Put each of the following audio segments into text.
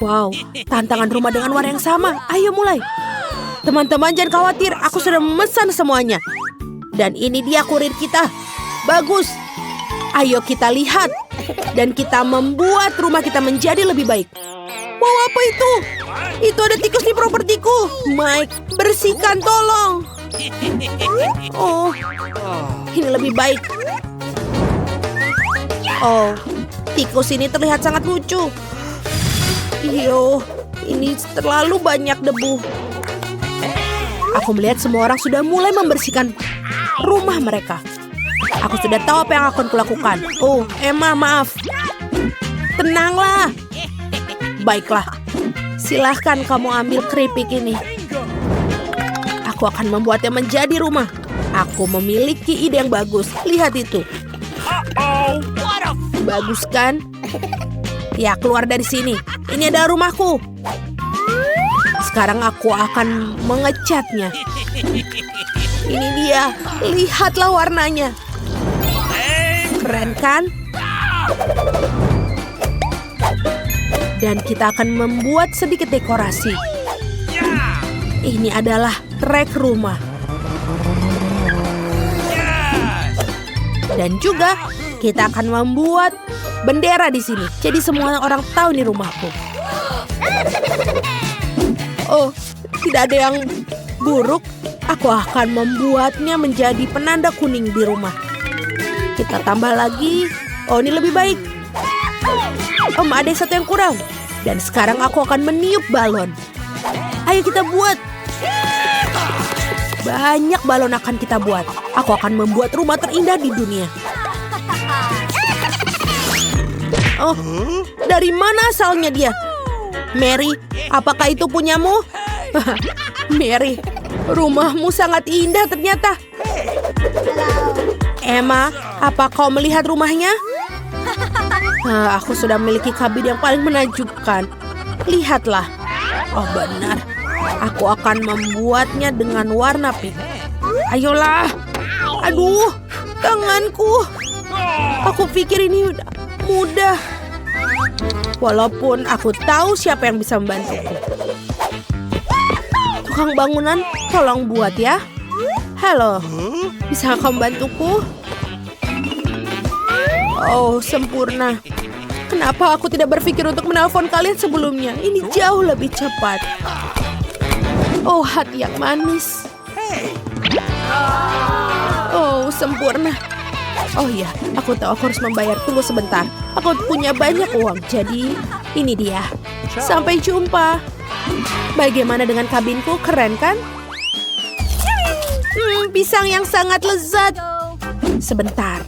Wow, tantangan rumah dengan warna yang sama. Ayo mulai. Teman-teman jangan khawatir, aku sudah memesan semuanya. Dan ini dia kurir kita. Bagus. Ayo kita lihat. Dan kita membuat rumah kita menjadi lebih baik. Wow, apa itu? Itu ada tikus di propertiku. Mike, bersihkan tolong. Oh, ini lebih baik. Oh, tikus ini terlihat sangat lucu. Iyo, ini terlalu banyak debu. Aku melihat semua orang sudah mulai membersihkan rumah mereka. Aku sudah tahu apa yang akan kulakukan. Oh, Emma, maaf. Tenanglah. Baiklah. Silahkan kamu ambil keripik ini. Aku akan membuatnya menjadi rumah. Aku memiliki ide yang bagus. Lihat itu. Bagus kan? Ya, keluar dari sini. Ini adalah rumahku. Sekarang aku akan mengecatnya. Ini dia. Lihatlah warnanya. Keren kan? Dan kita akan membuat sedikit dekorasi. Ini adalah trek rumah. Dan juga kita akan membuat bendera di sini. Jadi semua orang tahu ini rumahku. Oh, tidak ada yang buruk. Aku akan membuatnya menjadi penanda kuning di rumah. Kita tambah lagi. Oh, ini lebih baik. Ada satu yang kurang. Dan sekarang aku akan meniup balon. Ayo kita buat. Banyak balon akan kita buat. Aku akan membuat rumah terindah di dunia. Oh, dari mana asalnya dia? Mary, apakah itu punyamu? Mary, rumahmu sangat indah ternyata. Emma, apa kau melihat rumahnya? Aku sudah memiliki kabin yang paling menakjubkan. Lihatlah. Oh benar. Aku akan membuatnya dengan warna pink. Ayolah. Aduh, tanganku. Aku pikir ini mudah. Walaupun aku tahu siapa yang bisa membantuku. Tukang bangunan, tolong buat ya. Halo, bisa kamu bantuku? Oh, sempurna. Kenapa aku tidak berpikir untuk menelpon kalian sebelumnya? Ini jauh lebih cepat. Oh, hati yang manis. Oh, sempurna. Oh ya, aku tahu aku harus membayar. Tunggu sebentar. Aku punya banyak uang, jadi ini dia. Sampai jumpa. Bagaimana dengan kabinku? Keren kan? Pisang yang sangat lezat. Sebentar.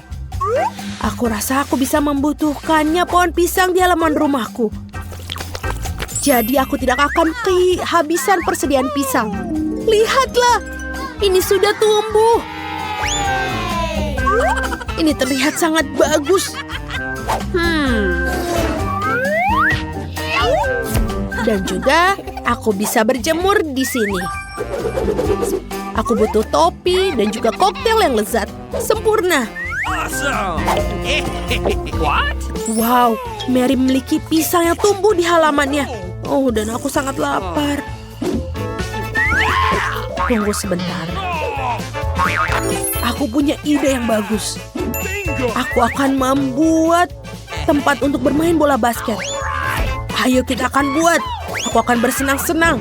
Aku rasa aku bisa membutuhkannya pohon pisang di halaman rumahku. Jadi aku tidak akan kehabisan persediaan pisang. Lihatlah, ini sudah tumbuh. Ini terlihat sangat bagus. Dan juga aku bisa berjemur di sini. Aku butuh topi dan juga koktail yang lezat. Sempurna. What? Wow, Mary memiliki pisang yang tumbuh di halamannya. Oh, dan aku sangat lapar. Tunggu sebentar. Aku punya ide yang bagus. Aku akan membuat tempat untuk bermain bola basket. Ayo kita akan buat. Aku akan bersenang-senang.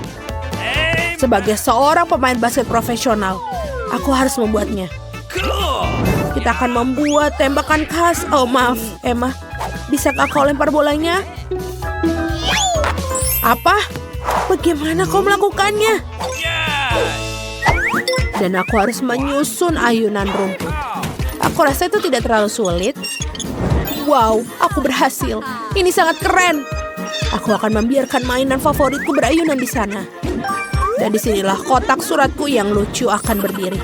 Sebagai seorang pemain basket profesional, aku harus membuatnya. Kita akan membuat tembakan khas. Oh, maaf, Emma. Bisakah kau lempar bolanya? Apa? Bagaimana kau melakukannya? Dan aku harus menyusun ayunan rumput. Aku rasa itu tidak terlalu sulit. Wow, aku berhasil. Ini sangat keren. Aku akan membiarkan mainan favoritku berayunan di sana. Dan disinilah kotak suratku yang lucu akan berdiri.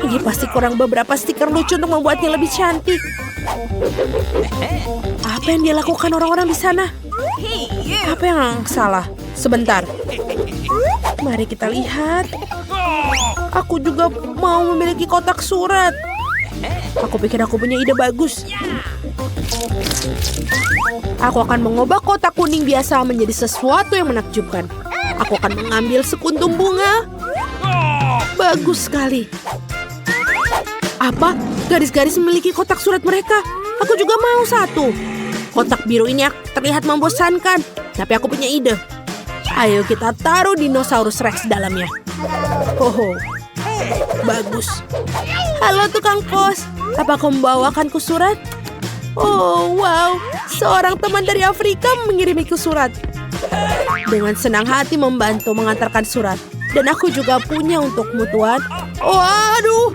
Ini pasti kurang beberapa stiker lucu untuk membuatnya lebih cantik. Apa yang dia lakukan orang-orang di sana? Apa yang salah? Sebentar. Mari kita lihat. Aku juga mau memiliki kotak surat. Aku pikir aku punya ide bagus. Aku akan mengubah kotak kuning biasa menjadi sesuatu yang menakjubkan. Aku akan mengambil sekuntum bunga. Bagus sekali. Apa? Garis-garis memiliki kotak surat mereka. Aku juga mau satu. Kotak biru ini terlihat membosankan. Tapi aku punya ide. Ayo kita taruh dinosaurus Rex dalamnya. Oh, bagus. Halo tukang pos. Apa kau membawakanku surat? Oh, wow. Seorang teman dari Afrika mengirimiku surat. Dengan senang hati membantu mengantarkan surat. Dan aku juga punya untukmu, Tuan. Oh, aduh.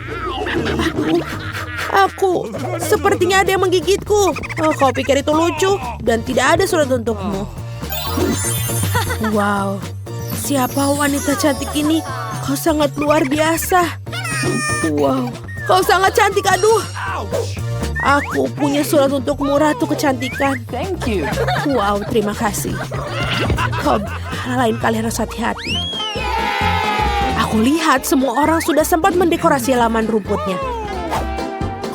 Aku sepertinya ada yang menggigitku. Oh, kau pikir itu lucu? Dan tidak ada surat untukmu. Wow. Siapa wanita cantik ini? Kau sangat luar biasa. Wow. Kau sangat cantik, aduh. Aku punya surat untukmu, Ratu Kecantikan. Thank you. Wow, terima kasih. Kau lain kali harus hati-hati. Aku lihat semua orang sudah sempat mendekorasi halaman rumputnya.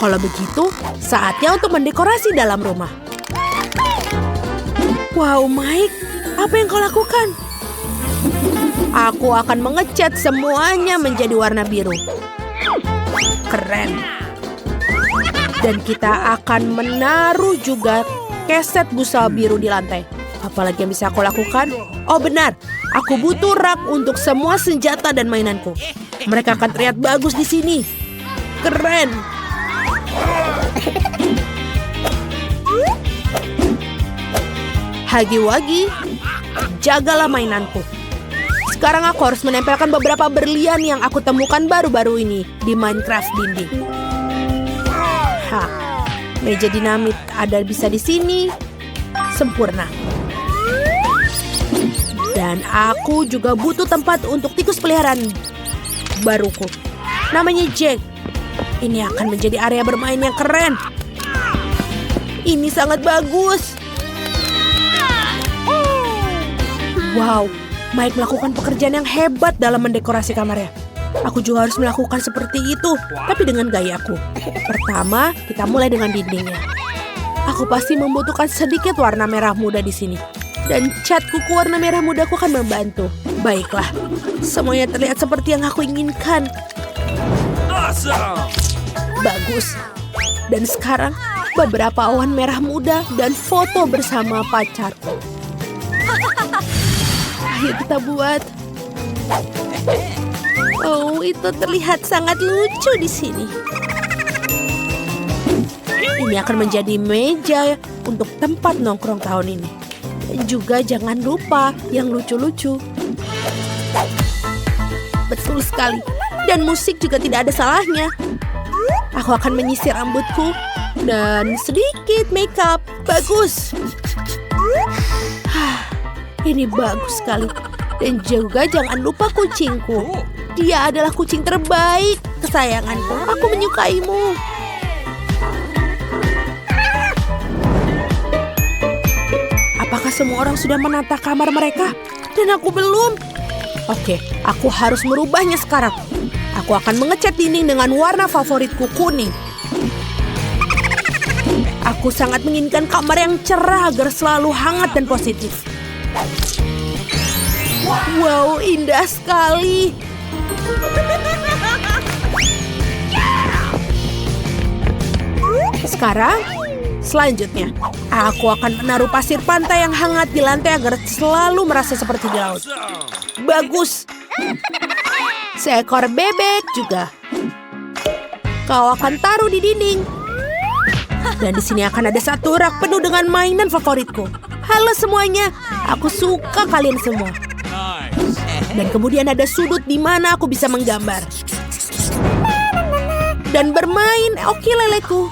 Kalau begitu, saatnya untuk mendekorasi dalam rumah. Wow, Mike, apa yang kau lakukan? Aku akan mengecat semuanya menjadi warna biru. Keren. Dan kita akan menaruh juga keset busa biru di lantai. Apalagi yang bisa aku lakukan? Oh benar, aku butuh rak untuk semua senjata dan mainanku. Mereka akan terlihat bagus di sini. Keren. Hagi-wagi, jagalah mainanku. Sekarang aku harus menempelkan beberapa berlian yang aku temukan baru-baru ini di Minecraft dinding. Meja dinamit ada bisa di sini. Sempurna. Dan aku juga butuh tempat untuk tikus peliharaan baruku. Namanya Jack. Ini akan menjadi area bermain yang keren. Ini sangat bagus. Wow, Mike melakukan pekerjaan yang hebat dalam mendekorasi kamarnya. Aku juga harus melakukan seperti itu, tapi dengan gayaku. Pertama, kita mulai dengan dindingnya. Aku pasti membutuhkan sedikit warna merah muda di sini. Dan cat kuku warna merah mudaku akan membantu. Baiklah, semuanya terlihat seperti yang aku inginkan. Awesome. Bagus. Dan sekarang, beberapa awan merah muda dan foto bersama pacarku. Ayo kita buat. Oh, itu terlihat sangat lucu di sini. Ini akan menjadi meja untuk tempat nongkrong tahun ini. Dan juga jangan lupa yang lucu-lucu. Betul sekali. Dan musik juga tidak ada salahnya. Aku akan menyisir rambutku dan sedikit makeup. Bagus. Ini bagus sekali. Dan juga jangan lupa kucingku. Dia adalah kucing terbaik kesayanganku. Aku menyukaimu. Apakah semua orang sudah menata kamar mereka? Dan aku belum. Oke, aku harus merubahnya sekarang. Aku akan mengecat dinding dengan warna favoritku, kuning. Aku sangat menginginkan kamar yang cerah agar selalu hangat dan positif. Wow, indah sekali. Sekarang, selanjutnya, aku akan menaruh pasir pantai yang hangat di lantai agar selalu merasa seperti di laut. Bagus. Seekor bebek juga. Kau akan taruh di dinding. Dan di sini akan ada satu rak penuh dengan mainan favoritku. Halo semuanya, aku suka kalian semua. Dan kemudian ada sudut di mana aku bisa menggambar. Dan bermain ukuleleku.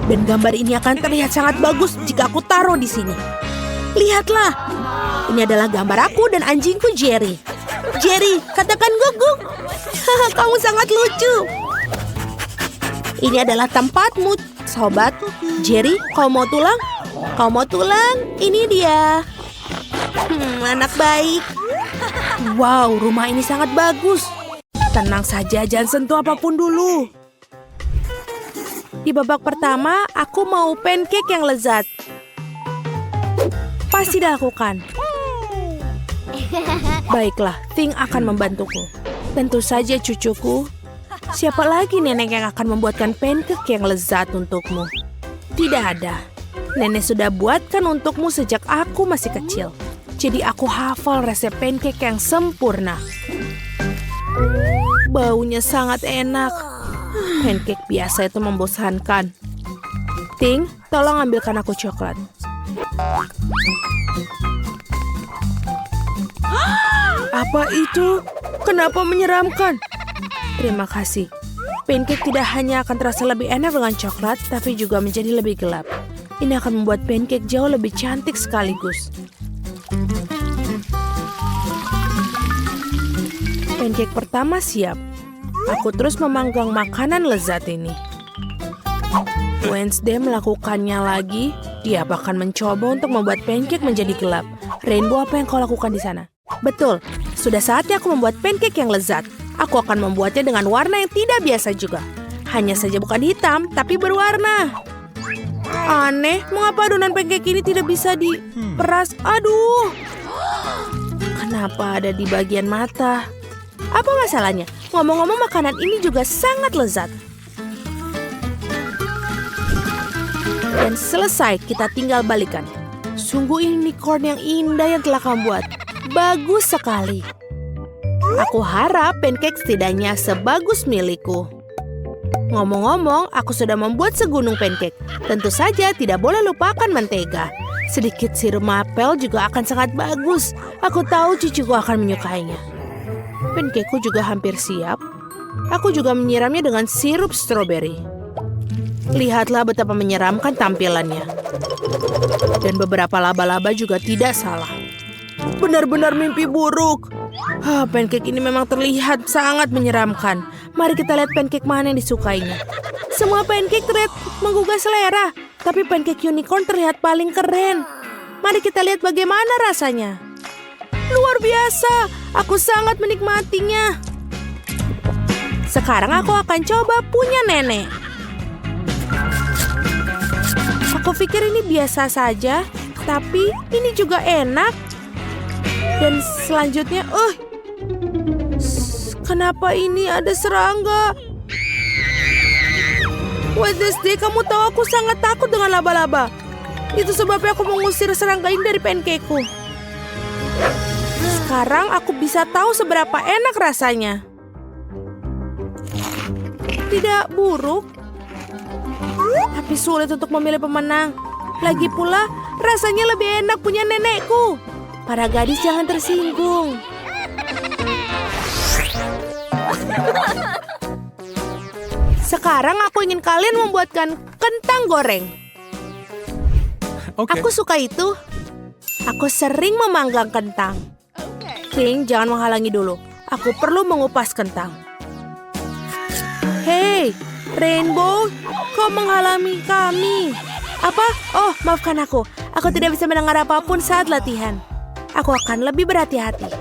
Dan gambar ini akan terlihat sangat bagus jika aku taruh di sini. Lihatlah. Ini adalah gambar aku dan anjingku Jerry. Jerry, katakan guguk. Kamu sangat lucu. Ini adalah tempatmu, sobat. Jerry, kau mau tulang? Kau mau tulang? Ini dia. Anak baik. Wow, rumah ini sangat bagus. Tenang saja, jangan sentuh apapun dulu. Di babak pertama, aku mau pancake yang lezat. Pasti dilakukan. Baiklah, Ting akan membantuku. Tentu saja cucuku. Siapa lagi nenek yang akan membuatkan pancake yang lezat untukmu? Tidak ada. Nenek sudah buatkan untukmu sejak aku masih kecil. Jadi aku hafal resep pancake yang sempurna. Baunya sangat enak. Pancake biasa itu membosankan. Ting, tolong ambilkan aku coklat. Apa itu? Kenapa menyeramkan? Terima kasih. Pancake tidak hanya akan terasa lebih enak dengan coklat, tapi juga menjadi lebih gelap. Ini akan membuat pancake jauh lebih cantik sekaligus. Pancake pertama siap. Aku terus memanggang makanan lezat ini. Wednesday melakukannya lagi. Dia bahkan mencoba untuk membuat pancake menjadi gelap. Rainbow, apa yang kau lakukan di sana? Betul, sudah saatnya aku membuat pancake yang lezat. Aku akan membuatnya dengan warna yang tidak biasa juga. Hanya saja bukan hitam, tapi berwarna. Aneh, mengapa adonan pancake ini tidak bisa diperas? Aduh, kenapa ada di bagian mata? Apa masalahnya? Ngomong-ngomong, makanan ini juga sangat lezat. Dan selesai, kita tinggal balikan. Sungguh ini unicorn yang indah yang telah kamu buat. Bagus sekali. Aku harap pancake setidaknya sebagus milikku. Ngomong-ngomong, aku sudah membuat segunung pancake. Tentu saja tidak boleh lupakan mentega. Sedikit sirup maple juga akan sangat bagus. Aku tahu cucuku akan menyukainya. Pancakeku juga hampir siap. Aku juga menyiramnya dengan sirup stroberi. Lihatlah betapa menyeramkan tampilannya. Dan beberapa laba-laba juga tidak salah. Benar-benar mimpi buruk. Pancake ini memang terlihat sangat menyeramkan. Mari kita lihat pancake mana yang disukainya. Semua pancake terlihat menggugah selera, tapi pancake unicorn terlihat paling keren. Mari kita lihat bagaimana rasanya. Luar biasa, aku sangat menikmatinya. Sekarang aku akan coba punya nenek. Aku pikir ini biasa saja, tapi ini juga enak. Dan selanjutnya, kenapa ini ada serangga? Wednesday, kamu tahu aku sangat takut dengan laba-laba. Itu sebabnya aku mengusir serangga ini dari pancakeku. Sekarang aku bisa tahu seberapa enak rasanya. Tidak buruk, tapi sulit untuk memilih pemenang. Lagi pula, rasanya lebih enak punya nenekku. Para gadis jangan tersinggung. Sekarang aku ingin kalian membuatkan kentang goreng. Okay. Aku suka itu. Aku sering memanggang kentang. King, jangan menghalangi dulu. Aku perlu mengupas kentang. Hei, Rainbow, kau menghalangi kami. Apa? Oh, maafkan aku. Aku tidak bisa mendengar apapun saat latihan. Aku akan lebih berhati-hati.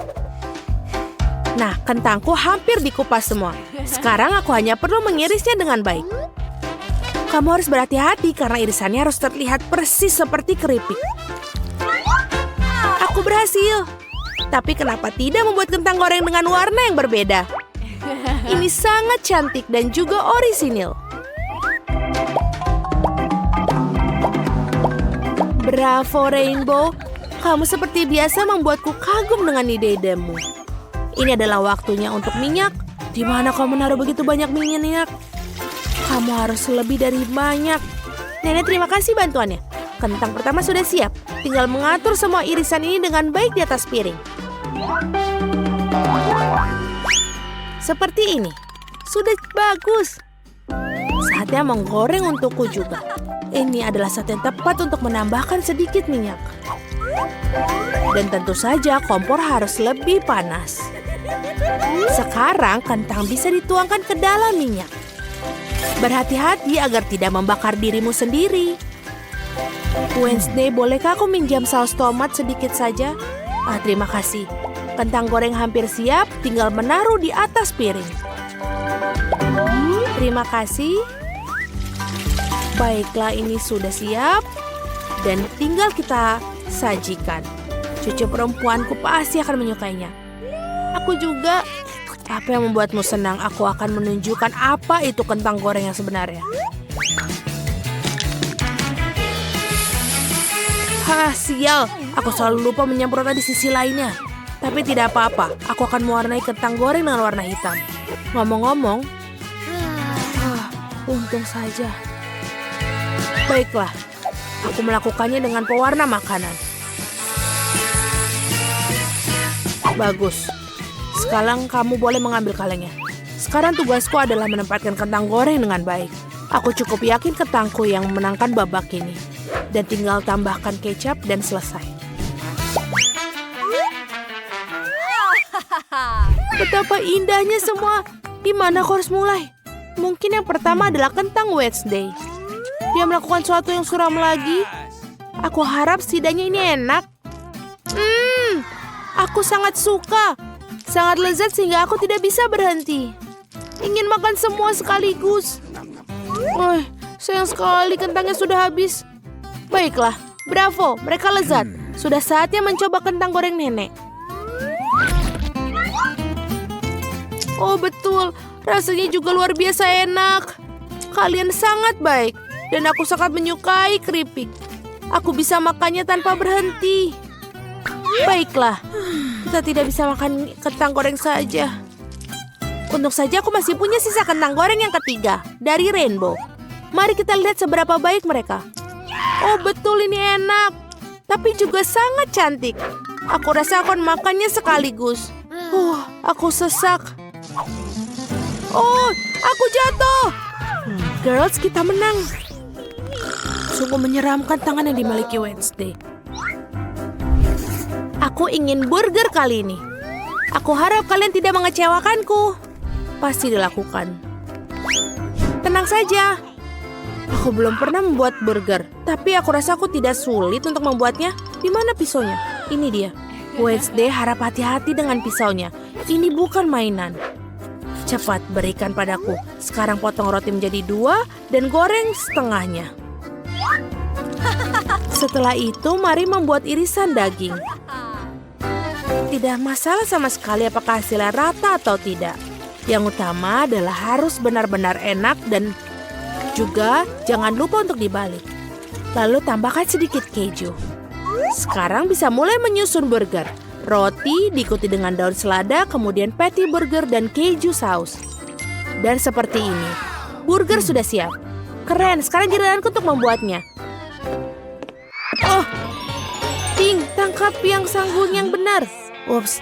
Nah, kentangku hampir dikupas semua. Sekarang aku hanya perlu mengirisnya dengan baik. Kamu harus berhati-hati karena irisannya harus terlihat persis seperti keripik. Aku berhasil. Tapi kenapa tidak membuat kentang goreng dengan warna yang berbeda? Ini sangat cantik dan juga orisinil. Bravo, Rainbow. Kamu seperti biasa membuatku kagum dengan ide-idemu. Ini adalah waktunya untuk minyak. Di mana kau menaruh begitu banyak minyak? Kamu harus lebih dari banyak. Nenek, terima kasih bantuannya. Kentang pertama sudah siap. Tinggal mengatur semua irisan ini dengan baik di atas piring. Seperti ini. Sudah bagus. Saatnya menggoreng untukku juga. Ini adalah saat yang tepat untuk menambahkan sedikit minyak. Dan tentu saja kompor harus lebih panas. Sekarang kentang bisa dituangkan ke dalam minyak. Berhati-hati agar tidak membakar dirimu sendiri. Wednesday, bolehkah aku minjam saus tomat sedikit saja? Terima kasih. Kentang goreng hampir siap, tinggal menaruh di atas piring. Terima kasih. Baiklah, ini sudah siap. Dan tinggal kita sajikan. Cucu perempuanku pasti akan menyukainya. Aku juga. Apa yang membuatmu senang? Aku akan menunjukkan apa itu kentang goreng yang sebenarnya. Sial. Aku selalu lupa menyemprotnya di sisi lainnya. Tapi tidak apa-apa. Aku akan mewarnai kentang goreng dengan warna hitam. Ngomong-ngomong, untung saja. Baiklah, aku melakukannya dengan pewarna makanan. Bagus. Sekarang kamu boleh mengambil kalengnya. Sekarang tugasku adalah menempatkan kentang goreng dengan baik. Aku cukup yakin kentangku yang memenangkan babak ini. Dan tinggal tambahkan kecap dan selesai. Betapa indahnya semua. Di mana aku harus mulai? Mungkin yang pertama adalah kentang Wednesday. Dia melakukan sesuatu yang suram lagi. Aku harap setidaknya ini enak. Aku sangat suka. Sangat lezat sehingga aku tidak bisa berhenti. Ingin makan semua sekaligus. Sayang sekali kentangnya sudah habis. Baiklah, bravo, mereka lezat. Sudah saatnya mencoba kentang goreng nenek. Oh betul, rasanya juga luar biasa enak. Kalian sangat baik. Dan aku sangat menyukai keripik. Aku bisa makannya tanpa berhenti. Baiklah, kita tidak bisa makan kentang goreng saja. Untung saja aku masih punya sisa kentang goreng yang ketiga, dari Rainbow. Mari kita lihat seberapa baik mereka. Oh betul, ini enak. Tapi juga sangat cantik. Aku rasa aku akan makannya sekaligus. Aku sesak. Oh, aku jatuh. Girls, kita menang. Sungguh menyeramkan tangan yang dimiliki Wednesday. Aku ingin burger kali ini. Aku harap kalian tidak mengecewakanku. Pasti dilakukan. Tenang saja. Aku belum pernah membuat burger. Tapi aku rasa aku tidak sulit untuk membuatnya. Di mana pisaunya? Ini dia. Wednesday harap hati-hati dengan pisaunya. Ini bukan mainan. Cepat berikan padaku. Sekarang potong roti menjadi 2 dan goreng setengahnya. Setelah itu, mari membuat irisan daging. Tidak masalah sama sekali apakah hasilnya rata atau tidak. Yang utama adalah harus benar-benar enak dan juga jangan lupa untuk dibalik. Lalu tambahkan sedikit keju. Sekarang bisa mulai menyusun burger. Roti diikuti dengan daun selada, kemudian patty burger dan keju saus. Dan seperti ini, burger sudah siap. Keren, sekarang giliranku untuk membuatnya. Oh, Ting, tangkap yang sanggung yang benar. Ups,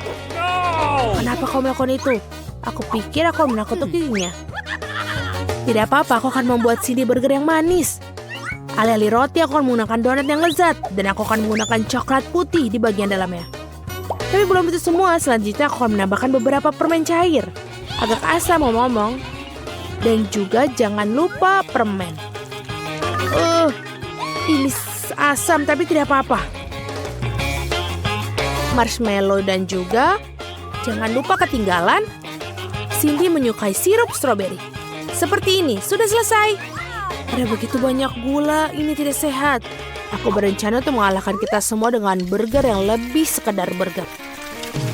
kenapa kau melakukan itu? Aku pikir aku menakut-nakutinya. Tidak apa-apa, aku akan membuat Cindy burger yang manis. Alih-alih roti, aku akan menggunakan donat yang lezat. Dan aku akan menggunakan coklat putih di bagian dalamnya. Tapi belum itu semua, selanjutnya aku akan menambahkan beberapa permen cair. Agak asam ngomong-ngomong. Dan juga jangan lupa permen. Ini asam tapi tidak apa-apa. Marshmallow dan juga, jangan lupa ketinggalan, Cindy menyukai sirup stroberi. Seperti ini, sudah selesai. Ada begitu banyak gula, ini tidak sehat. Aku berencana untuk mengalahkan kita semua dengan burger yang lebih sekedar burger.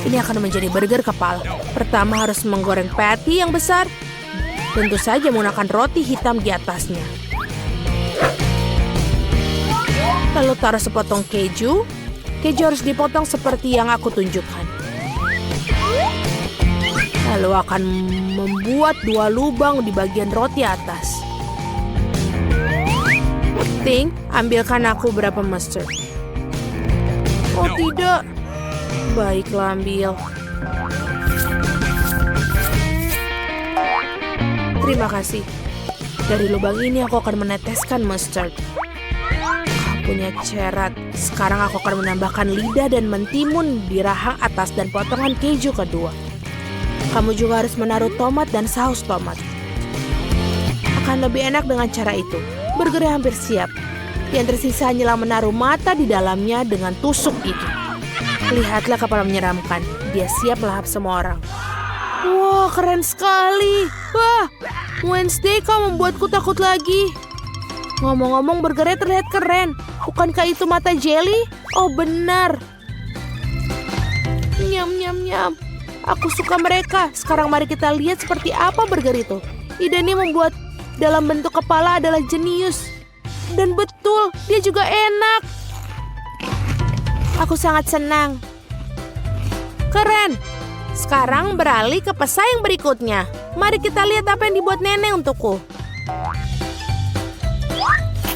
Ini akan menjadi burger kepala. Pertama harus menggoreng patty yang besar. Tentu saja menggunakan roti hitam di atasnya. Lalu taruh sepotong keju. Keju harus dipotong seperti yang aku tunjukkan. Lalu akan membuat 2 lubang di bagian roti atas. Ting, ambilkan aku berapa mustard. Oh tidak. Baiklah, ambil. Terima kasih. Dari lubang ini aku akan meneteskan mustard. Punya cerat. Sekarang aku akan menambahkan lidah dan mentimun di rahang atas dan potongan keju kedua. Kamu juga harus menaruh tomat dan saus tomat. Akan lebih enak dengan cara itu. Burgernya hampir siap. Yang tersisa hanyalah menaruh mata di dalamnya dengan tusuk itu. Lihatlah kepala menyeramkan. Dia siap melahap semua orang. Wah, keren sekali. Wah, Wednesday kau membuatku takut lagi. Ngomong-ngomong, burgernya terlihat keren. Bukankah itu mata jelly? Oh, benar. Nyam, nyam, nyam. Aku suka mereka. Sekarang mari kita lihat seperti apa burger itu. Ide ini membuat dalam bentuk kepala adalah jenius. Dan betul, dia juga enak. Aku sangat senang. Keren. Sekarang beralih ke pesaing berikutnya. Mari kita lihat apa yang dibuat nenek untukku.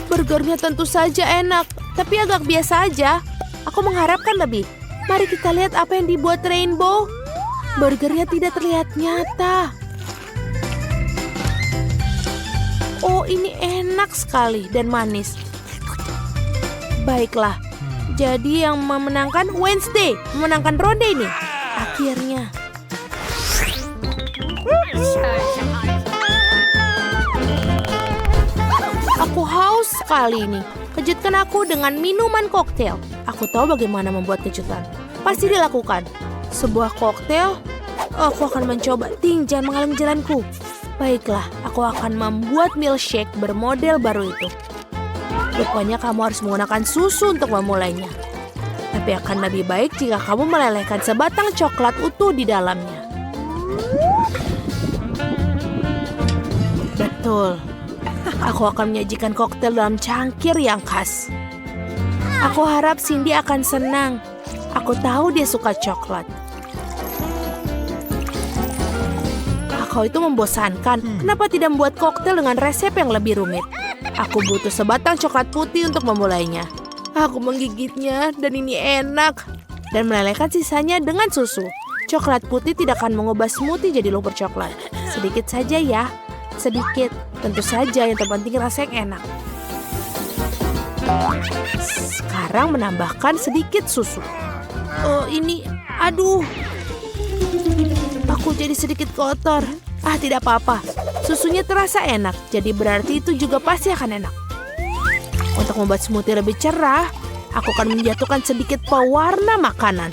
Burgernya tentu saja enak, tapi agak biasa aja. Aku mengharapkan lebih. Mari kita lihat apa yang dibuat Rainbow. Burgernya tidak terlihat nyata. Oh, ini enak sekali dan manis. Baiklah, jadi yang memenangkan Wednesday, memenangkan ronde ini. Akhirnya. Aku haus sekali ini. Kejutkan aku dengan minuman koktail. Aku tahu bagaimana membuat kejutan. Pasti dilakukan. Sebuah koktail. Aku akan mencoba. Ting, jangan menghalangi jalanku. Baiklah, aku akan membuat milkshake bermodel baru itu. Rupanya kamu harus menggunakan susu untuk memulainya. Tapi akan lebih baik jika kamu melelehkan sebatang coklat utuh di dalamnya. Betul. Aku akan menyajikan koktail dalam cangkir yang khas. Aku harap Cindy akan senang. Aku tahu dia suka coklat. Kakao itu membosankan. Kenapa tidak membuat koktail dengan resep yang lebih rumit? Aku butuh sebatang coklat putih untuk memulainya. Aku menggigitnya dan ini enak. Dan melelehkan sisanya dengan susu. Coklat putih tidak akan mengubah smoothie jadi lumpur coklat. Sedikit saja ya. Sedikit, tentu saja yang terpenting rasa yang enak. Sekarang menambahkan sedikit susu. Oh ini, aduh. Aku jadi sedikit kotor. Ah, tidak apa-apa. Susunya terasa enak, jadi berarti itu juga pasti akan enak. Untuk membuat smoothie lebih cerah, aku akan menjatuhkan sedikit pewarna makanan.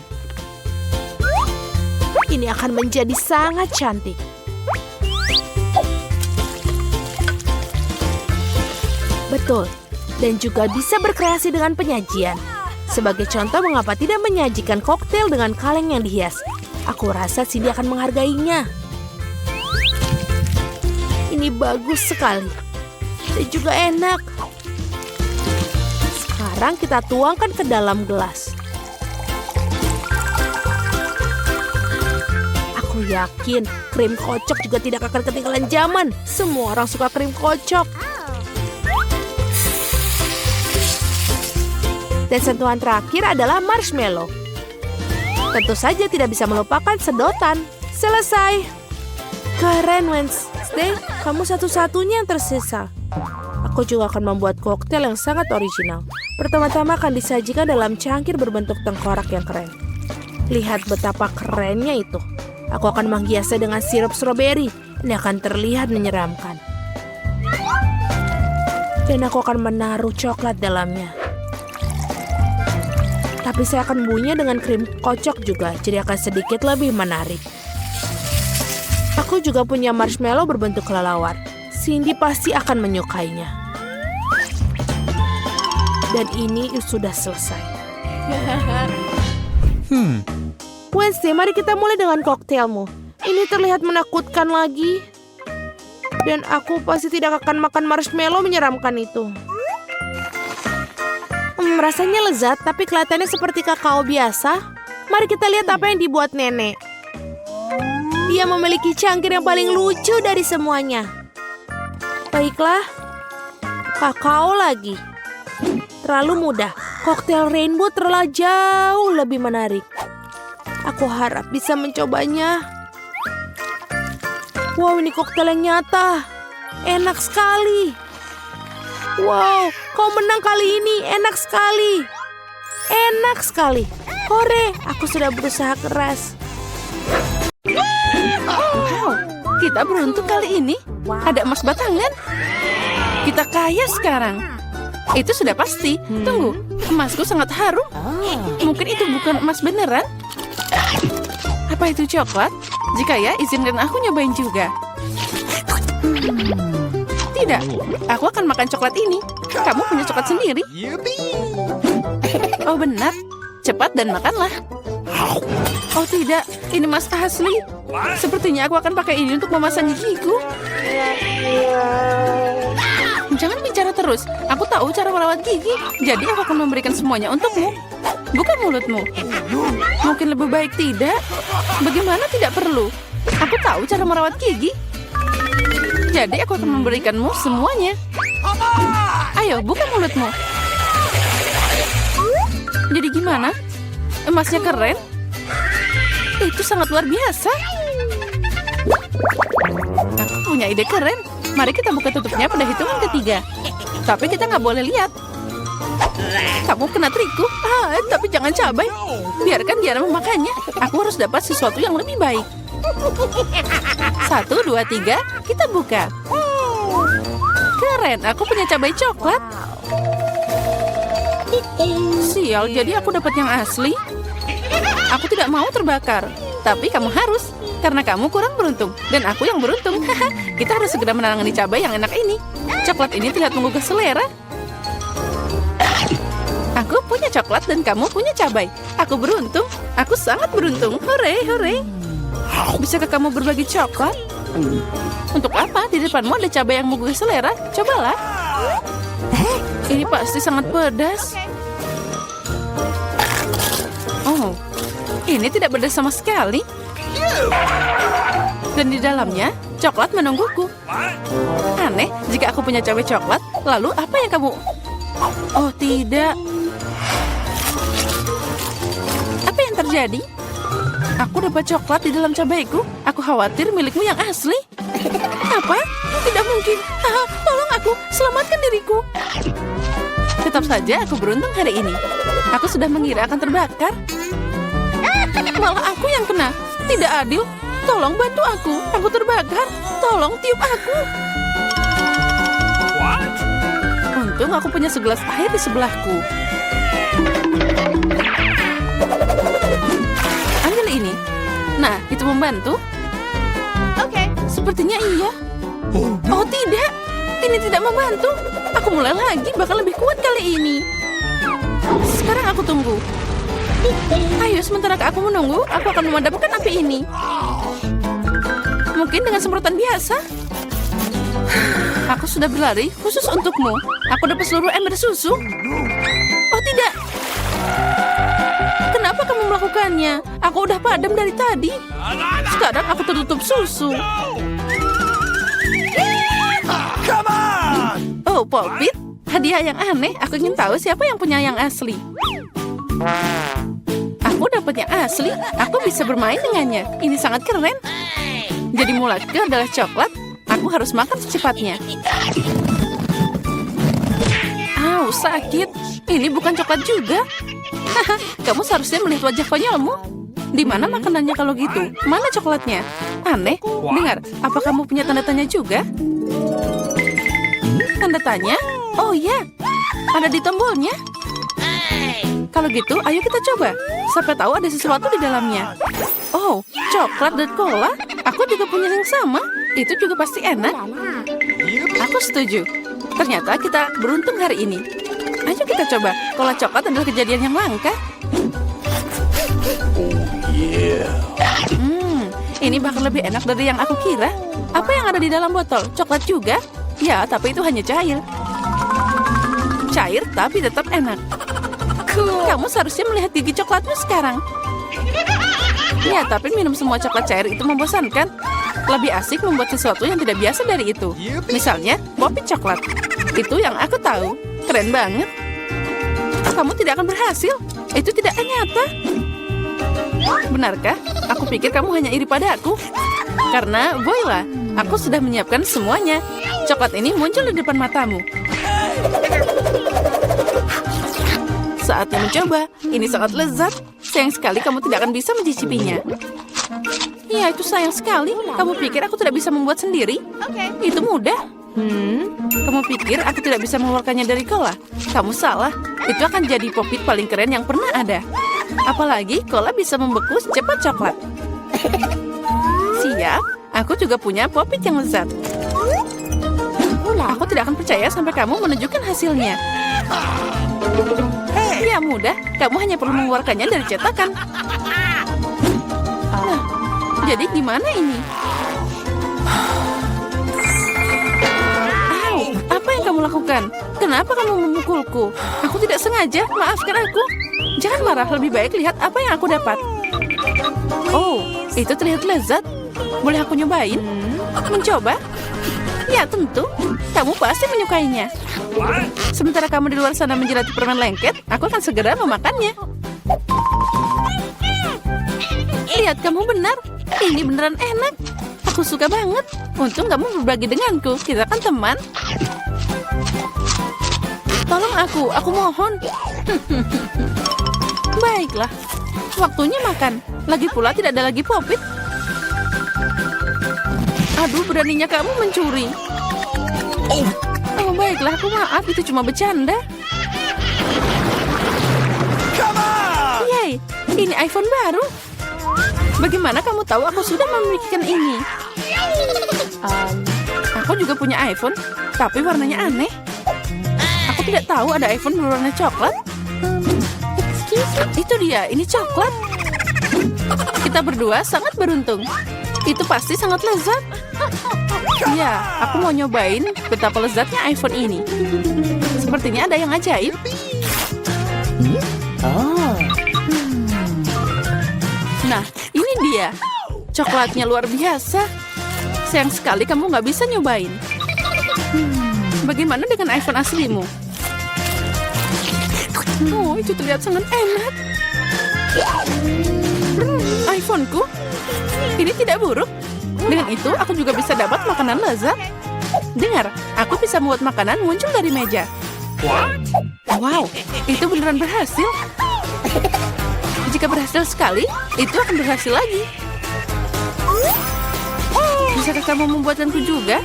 Ini akan menjadi sangat cantik. Betul, dan juga bisa berkreasi dengan penyajian. Sebagai contoh, mengapa tidak menyajikan koktail dengan kaleng yang dihias? Aku rasa Cindy akan menghargainya. Ini bagus sekali. Dan juga enak. Sekarang kita tuangkan ke dalam gelas. Aku yakin krim kocok juga tidak akan ketinggalan zaman. Semua orang suka krim kocok. Dan sentuhan terakhir adalah marshmallow. Tentu saja tidak bisa melupakan sedotan. Selesai. Keren, Wednesday. Kamu satu-satunya yang tersisa. Aku juga akan membuat koktail yang sangat original. Pertama-tama akan disajikan dalam cangkir berbentuk tengkorak yang keren. Lihat betapa kerennya itu. Aku akan menghiasnya dengan sirup stroberi. Ini akan terlihat menyeramkan. Dan aku akan menaruh coklat dalamnya. Tapi saya akan bunyinya dengan krim kocok juga, jadi akan sedikit lebih menarik. Aku juga punya marshmallow berbentuk kelelawar. Cindy pasti akan menyukainya. Dan ini sudah selesai. Wednesday, mari kita mulai dengan koktailmu. Ini terlihat menakutkan lagi. Dan aku pasti tidak akan makan marshmallow menyeramkan itu. Rasanya lezat, tapi kelihatannya seperti kakao biasa. Mari kita lihat apa yang dibuat nenek. Dia memiliki cangkir yang paling lucu dari semuanya. Baiklah, kakao lagi. Terlalu mudah. Koktail Rainbow terlalu jauh lebih menarik. Aku harap bisa mencobanya. Wow, ini koktail yang nyata. Enak sekali. Wow, kau menang kali ini. Enak sekali. Enak sekali. Hore, aku sudah berusaha keras. Wow, kita beruntung kali ini. Ada emas batangan. Kita kaya sekarang. Itu sudah pasti. Tunggu, emasku sangat harum. Mungkin itu bukan emas beneran. Apa itu coklat? Jika ya, izinkan aku nyobain juga. Tidak, aku akan makan coklat ini. Kamu punya coklat sendiri? Oh benar. Cepat dan makanlah. Oh tidak, ini emas asli. Sepertinya aku akan pakai ini untuk memasangi gigiku. Jangan bicara terus. Aku tahu cara merawat gigi. Jadi aku akan memberikan semuanya untukmu. Bukan mulutmu. Mungkin lebih baik tidak. Bagaimana tidak perlu? Aku tahu cara merawat gigi. Jadi aku akan memberikanmu semuanya. Ayo, buka mulutmu. Jadi gimana? Emasnya keren? Itu sangat luar biasa. Aku punya ide keren. Mari kita buka tutupnya pada hitungan ketiga. Tapi kita nggak boleh lihat. Kamu kena trikku. Tapi jangan cabai. Biarkan Diana memakannya. Aku harus dapat sesuatu yang lebih baik. 1, 2, 3. Kita buka. Keren, aku punya cabai coklat. Sial, jadi aku dapat yang asli. Aku tidak mau terbakar. Tapi kamu harus. Karena kamu kurang beruntung. Dan aku yang beruntung. Kita harus segera menangani cabai yang enak ini. Coklat ini terlihat menggugah selera. Aku punya coklat dan kamu punya cabai. Aku beruntung. Aku sangat beruntung. Hore, hore. Bisakah kamu berbagi coklat? Untuk apa? Di depanmu ada cabai yang menggugah selera. Cobalah. Ini pasti sangat pedas. Oh, ini tidak pedas sama sekali. Dan di dalamnya, coklat menungguku. Aneh, jika aku punya cabai coklat, lalu apa yang kamu... Oh, tidak. Apa yang terjadi? Aku dapat coklat di dalam cabaiku. Aku khawatir milikmu yang asli. Apa? Tidak mungkin. Tolong aku, selamatkan diriku. Tetap saja aku beruntung hari ini. Aku sudah mengira akan terbakar. Malah aku yang kena. Tidak adil. Tolong bantu aku. Aku terbakar. Tolong tiup aku. Untung aku punya segelas air di sebelahku. Ambil ini. Nah, itu membantu. Oke. Sepertinya iya. Oh tidak. Ini tidak membantu. Aku mulai lagi, bakal lebih kuat kali ini. Sekarang aku tunggu. Ayo, sementara aku menunggu, aku akan memadamkan api ini. Mungkin dengan semprotan biasa. Aku sudah berlari khusus untukmu. Aku dapat seluruh ember susu. Oh tidak. Kenapa kamu melakukannya? Aku udah padam dari tadi. Sekarang aku tertutup susu. Oh, Popit. Hadiah yang aneh. Aku ingin tahu siapa yang punya yang asli. Aku dapat yang asli. Aku bisa bermain dengannya. Ini sangat keren. Jadi mulaku adalah coklat. Aku harus makan secepatnya. Au, sakit. Ini bukan coklat juga. Kamu seharusnya melihat wajah konyolmu. Di mana makanannya kalau gitu? Mana coklatnya? Aneh. Dengar, apa kamu punya tanda tanya juga? Tanda tanya? Oh iya, ada di tombolnya. Kalau gitu, ayo kita coba. Siapa tahu ada sesuatu di dalamnya. Oh, coklat dan cola. Aku juga punya yang sama. Itu juga pasti enak. Aku setuju. Ternyata kita beruntung hari ini. Ayo kita coba. Cola coklat adalah kejadian yang langka. Ini bahkan lebih enak dari yang aku kira. Apa yang ada di dalam botol? Coklat juga? Ya, tapi itu hanya cair. Cair, tapi tetap enak. Kamu seharusnya melihat gigi coklatmu sekarang. Ya, tapi minum semua coklat cair itu membosankan. Lebih asik membuat sesuatu yang tidak biasa dari itu. Misalnya, popit coklat. Itu yang aku tahu. Keren banget. Kamu tidak akan berhasil. Itu tidak nyata. Benarkah? Aku pikir kamu hanya iri padaku. Karena, voila, aku sudah menyiapkan semuanya. Coklat ini muncul di depan matamu. Saatnya mencoba. Ini sangat lezat. Sayang sekali kamu tidak akan bisa mencicipinya. Ya, itu sayang sekali. Kamu pikir aku tidak bisa membuat sendiri? Itu mudah. Kamu pikir aku tidak bisa mengeluarkannya dari cola? Kamu salah. Itu akan jadi popit paling keren yang pernah ada. Apalagi cola bisa membeku secepat coklat. Siap. Aku juga punya popit yang lezat. Aku tidak akan percaya sampai kamu menunjukkan hasilnya. Ya mudah, kamu hanya perlu mengeluarkannya dari cetakan. Nah, jadi gimana ini? Au, apa yang kamu lakukan? Kenapa kamu memukulku? Aku tidak sengaja, maafkan aku. Jangan marah, lebih baik lihat apa yang aku dapat. Oh, itu terlihat lezat. Boleh aku nyobain? Mencoba? Ya tentu, kamu pasti menyukainya. Sementara kamu di luar sana menjelati permen lengket, aku akan segera memakannya. Lihat, kamu benar. Ini beneran enak. Aku suka banget. Untung kamu berbagi denganku. Kita kan teman. Tolong aku mohon. Baiklah, waktunya makan. Lagi pula tidak ada lagi popit. Aduh, beraninya kamu mencuri. Oh, baiklah, aku maaf. Itu cuma bercanda. Yay, ini iPhone baru. Bagaimana kamu tahu aku sudah memilikikan ini? Aku juga punya iPhone, tapi warnanya aneh. Aku tidak tahu ada iPhone berwarna coklat. Itu dia, ini coklat. Kita berdua sangat beruntung. Itu pasti sangat lezat. Ya, aku mau nyobain betapa lezatnya iPhone ini. Sepertinya ada yang ajaib. Nah, ini dia. Coklatnya luar biasa. Sayang sekali kamu nggak bisa nyobain. Bagaimana dengan iPhone aslimu? Oh, itu terlihat sangat enak. iPhoneku? Ini tidak buruk. Dengan itu, aku juga bisa dapat makanan lezat. Dengar, aku bisa membuat makanan muncul dari meja. Wow, itu beneran berhasil. Jika berhasil sekali, itu akan berhasil lagi. Bisakah kamu membuatkanku juga?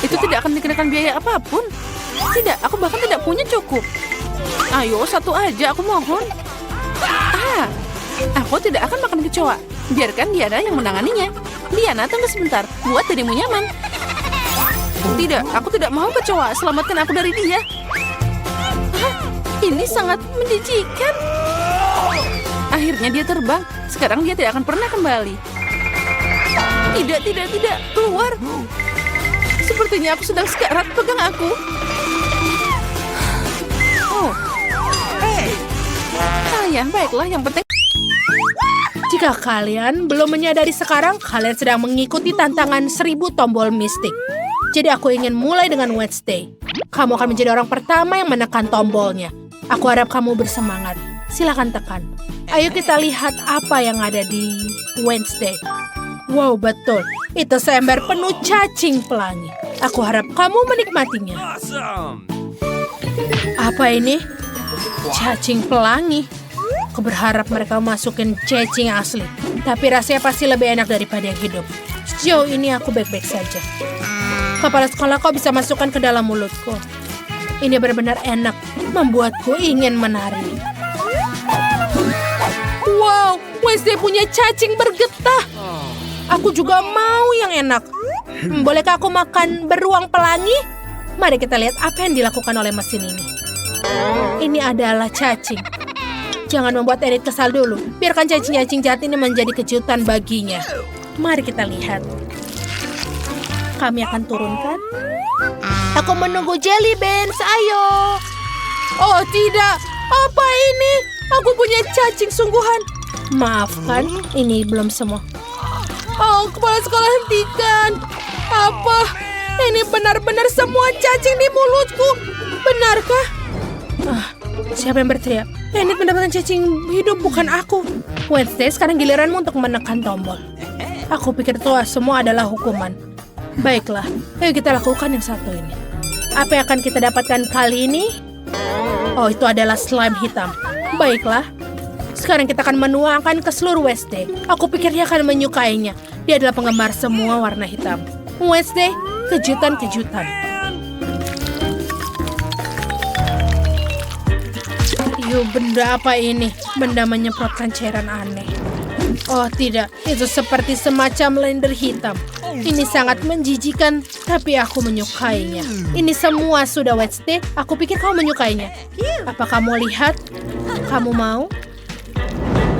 Itu tidak akan dikenakan biaya apapun. Tidak, aku bahkan tidak punya cukup. Ayo, satu aja, aku mohon. Aku tidak akan makan kecoa. Biarkan Diana yang menanganinya. Diana, tunggu sebentar. Buat dirimu nyaman. Tidak, aku tidak mau kecoa. Selamatkan aku dari dia. Ini sangat menjijikan. Akhirnya dia terbang. Sekarang dia tidak akan pernah kembali. Tidak. Keluar. Sepertinya aku sedang sekarat. Pegang aku. Oh. Ya, baiklah. Yang penting... Jika kalian belum menyadari sekarang, kalian sedang mengikuti tantangan 1000 tombol mistik. Jadi aku ingin mulai dengan Wednesday. Kamu akan menjadi orang pertama yang menekan tombolnya. Aku harap kamu bersemangat. Silakan tekan. Ayo kita lihat apa yang ada di Wednesday. Wow, betul. Itu seember penuh cacing pelangi. Aku harap kamu menikmatinya. Awesome! Apa ini? Cacing pelangi. Aku berharap mereka masukin cacing asli. Tapi rasanya pasti lebih enak daripada yang hidup. Sejauh ini aku baik-baik saja. Kepala sekolah kau bisa masukkan ke dalam mulutku. Ini benar-benar enak. Membuatku ingin menari. Wow, Wednesday punya cacing bergetah. Aku juga mau yang enak. Bolehkah aku makan beruang pelangi? Mari kita lihat apa yang dilakukan oleh mesin ini. Ini adalah cacing. Jangan membuat Enid kesal dulu. Biarkan cacing-cacing jahat ini menjadi kejutan baginya. Mari kita lihat. Kami akan turunkan. Aku menunggu jelly beans, ayo. Oh tidak, apa ini? Aku punya cacing sungguhan. Maafkan, ini belum semua. Oh, kepala sekolah hentikan. Apa? Ini benar-benar semua cacing di mulutku. Benarkah? Siapa yang berteriak? Enid mendapatkan cacing hidup, bukan aku. Wednesday, sekarang giliranmu untuk menekan tombol. Aku pikir tua semua adalah hukuman. Baiklah, ayo kita lakukan yang satu ini. Apa yang akan kita dapatkan kali ini? Oh, itu adalah slime hitam. Baiklah, sekarang kita akan menuangkan ke seluruh Wednesday. Aku pikir dia akan menyukainya. Dia adalah penggemar semua warna hitam. Wednesday, kejutan-kejutan. Benda apa ini? Benda menyemprotkan cairan aneh. Oh tidak, itu seperti semacam blender hitam. Ini sangat menjijikan, tapi aku menyukainya. Ini semua sudah Wednesday, aku pikir kamu menyukainya. Apa kamu lihat? Kamu mau?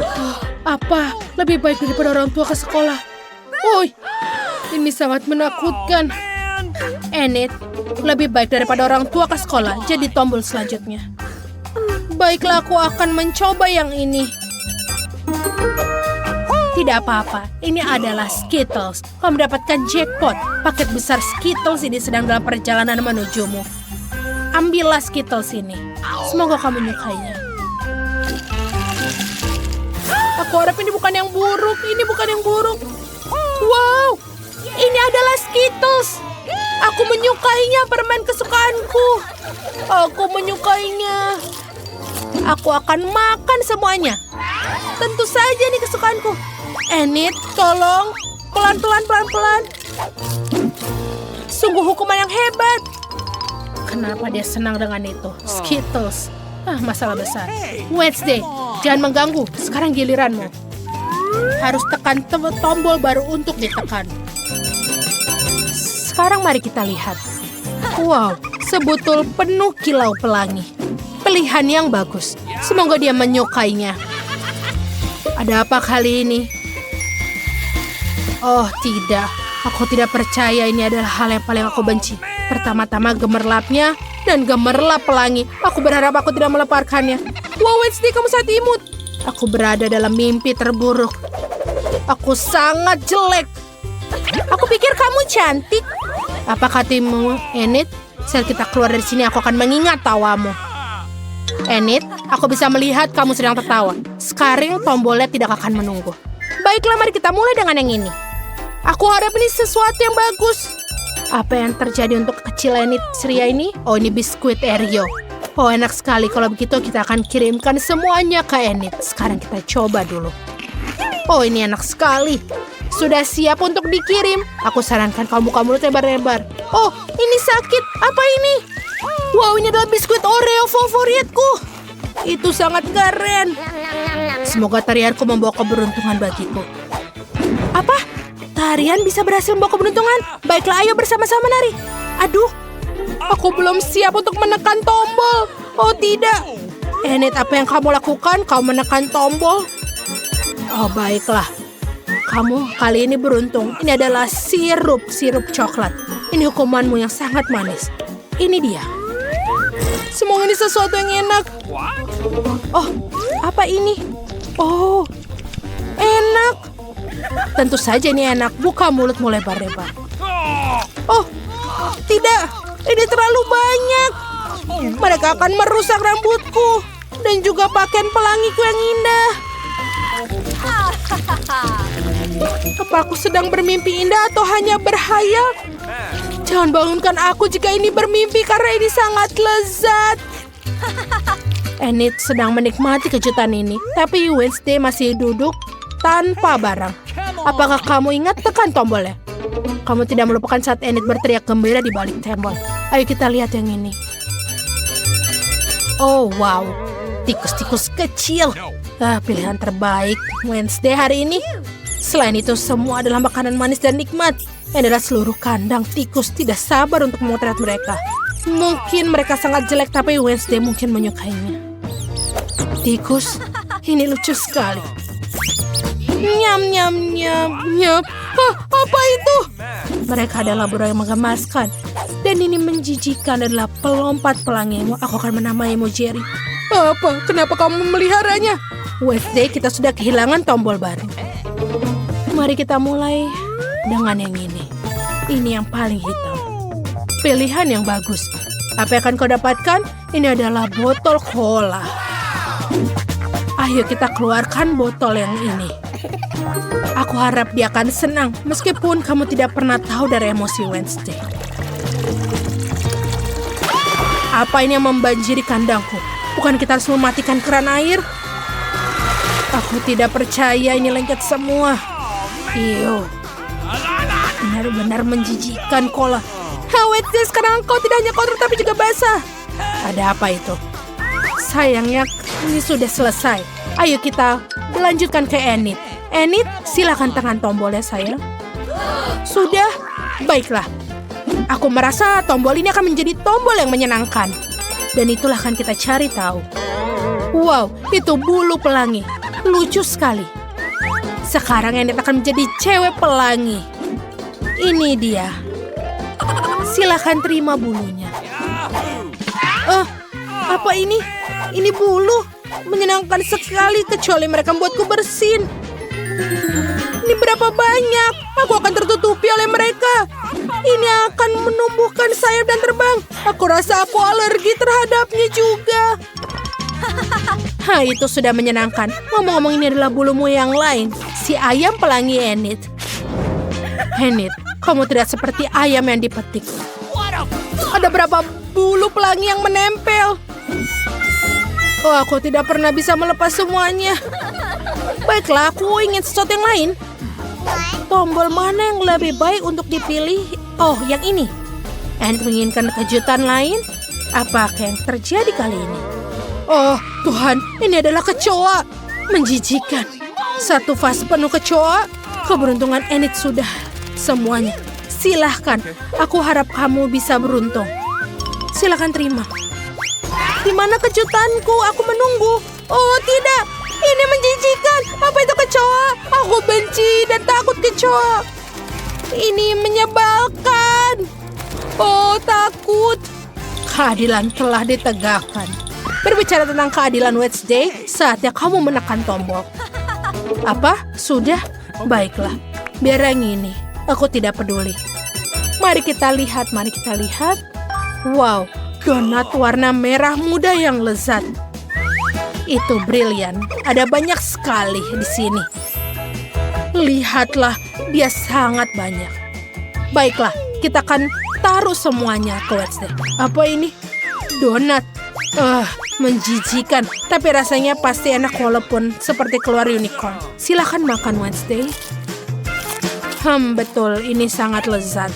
Oh, apa? Lebih baik daripada orang tua ke sekolah. Woi, ini sangat menakutkan. Enid, lebih baik daripada orang tua ke sekolah, jadi tombol selanjutnya. Baiklah, aku akan mencoba yang ini. Tidak apa-apa, ini adalah Skittles. Kamu mendapatkan jackpot. Paket besar Skittles ini sedang dalam perjalanan menujumu. Ambillah Skittles ini. Semoga kamu menyukainya. Aku harap ini bukan yang buruk. Ini bukan yang buruk. Wow, ini adalah Skittles. Aku menyukainya, permen kesukaanku. Aku menyukainya. Aku akan makan semuanya. Tentu saja ini kesukaanku. Enid, tolong. Pelan-pelan, pelan-pelan. Sungguh hukuman yang hebat. Kenapa dia senang dengan itu? Skittles. Masalah besar. Wednesday, jangan mengganggu. Sekarang giliranmu. Harus tekan tombol baru untuk ditekan. Sekarang mari kita lihat. Wow, sebutul penuh kilau pelangi. Pilihan yang bagus. Semoga dia menyukainya. Ada apa kali ini? Oh tidak, aku tidak percaya ini adalah hal yang paling aku benci. Pertama-tama gemerlapnya dan gemerlap pelangi. Aku berharap aku tidak meleparkannya. Wow, Wednesday, kamu sangat imut. Aku berada dalam mimpi terburuk. Aku sangat jelek. Aku pikir kamu cantik. Apa katamu, Enid? Saat kita keluar dari sini, aku akan mengingat tawamu. Enid, aku bisa melihat kamu sedang tertawa. Sekarang tombolnya tidak akan menunggu. Baiklah, mari kita mulai dengan yang ini. Aku harap ini sesuatu yang bagus. Apa yang terjadi untuk kecil Enid ceria ini? Oh, ini biskuit Oreo. Oh, enak sekali. Kalau begitu kita akan kirimkan semuanya ke Enid. Sekarang kita coba dulu. Oh, ini enak sekali. Sudah siap untuk dikirim. Aku sarankan kamu buka mulut lebar-lebar. Oh, ini sakit. Apa ini? Wow, ini adalah biskuit Oreo favoritku. Itu sangat keren. Semoga tarianku membawa keberuntungan bagiku. Apa? Tarian bisa berhasil membawa keberuntungan? Baiklah, ayo bersama-sama nari. Aduh, aku belum siap untuk menekan tombol. Oh tidak. Enid, apa yang kamu lakukan? Kau menekan tombol? Oh baiklah. Kamu kali ini beruntung. Ini adalah sirup coklat. Ini hukumanmu yang sangat manis. Ini dia. Semoga ini sesuatu yang enak. Oh, apa ini? Oh, enak. Tentu saja ini enak. Buka mulutmu lebar-lebar. Oh, tidak. Ini terlalu banyak. Mereka akan merusak rambutku. Dan juga pakaian pelangiku yang indah. Apa aku sedang bermimpi indah atau hanya berhayal? Jangan bangunkan aku jika ini bermimpi karena ini sangat lezat. Enid sedang menikmati kejutan ini. Tapi Wednesday masih duduk tanpa barang. Apakah kamu ingat tekan tombolnya? Kamu tidak melupakan saat Enid berteriak gembira di balik tembok. Ayo kita lihat yang ini. Oh wow, tikus-tikus kecil. Pilihan terbaik Wednesday hari ini. Selain itu semua adalah makanan manis dan nikmat. Yang adalah seluruh kandang tikus tidak sabar untuk memotret mereka. Mungkin mereka sangat jelek tapi Wednesday mungkin menyukainya. Tikus, ini lucu sekali. Nyam nyam nyam nyam. Apa itu? Mereka adalah burung yang menggemaskan. Dan ini menjijikan adalah pelompat pelangimu. Aku akan menamaimu Jerry. Apa? Kenapa kamu memeliharanya? Wednesday, kita sudah kehilangan tombol baru. Mari kita mulai dengan yang ini. Ini yang paling hitam. Pilihan yang bagus. Apa yang akan kau dapatkan? Ini adalah botol cola. Ayo kita keluarkan botol yang ini. Aku harap dia akan senang. Meskipun kamu tidak pernah tahu dari emosi Wednesday. Apa ini yang membanjiri kandangku? Bukan kita harus mematikan keran air? Aku tidak percaya ini lengket semua. Iyo, benar-benar menjijikkan cola. Wednesday, sekarang kau tidak hanya kotor tapi juga basah. Ada apa itu? Sayangnya ini sudah selesai. Ayo kita lanjutkan ke Enid. Enid, silakan tekan tombolnya sayang. Sudah, baiklah. Aku merasa tombol ini akan menjadi tombol yang menyenangkan. Dan itulah akan kita cari tahu. Wow, itu bulu pelangi. Lucu sekali. Sekarang Enid akan menjadi cewek pelangi. Ini dia. Silakan terima bulunya. Apa ini? Ini bulu. Menyenangkan sekali kecuali mereka membuatku bersin. Ini berapa banyak? Aku akan tertutupi oleh mereka. Ini akan menumbuhkan sayap dan terbang. Aku rasa aku alergi terhadapnya juga. Itu sudah menyenangkan. Ngomong-ngomong, ini adalah bulumu yang lain. Si ayam pelangi Enid. Enid, kamu tidak seperti ayam yang dipetik. Ada berapa bulu pelangi yang menempel? Aku tidak pernah bisa melepas semuanya. Baiklah, aku ingin sesuatu yang lain. Tombol mana yang lebih baik untuk dipilih? Oh, yang ini. Enid menginginkan kejutan lain? Apakah yang terjadi kali ini? Oh, Tuhan, ini adalah kecoa. Menjijikan. Satu vas penuh kecoa. Keberuntungan Enid sudah semuanya. Silahkan, aku harap kamu bisa beruntung. Silahkan terima. Di mana kejutanku? Aku menunggu. Oh, tidak. Ini menjijikan. Apa itu kecoa? Aku benci dan takut kecoa. Ini menyebalkan. Oh, takut. Keadilan telah ditegakkan. Berbicara tentang keadilan Wednesday, saatnya kamu menekan tombol. Apa? Sudah? Baiklah. Biar yang ini. Aku tidak peduli. Mari kita lihat, mari kita lihat. Wow, donat warna merah muda yang lezat. Itu brilian. Ada banyak sekali di sini. Lihatlah, dia sangat banyak. Baiklah, kita akan taruh semuanya ke Wednesday. Apa ini? Donat. Menjijikan. Tapi rasanya pasti enak walaupun seperti keluar unicorn. Silakan makan Wednesday. Betul, ini sangat lezat.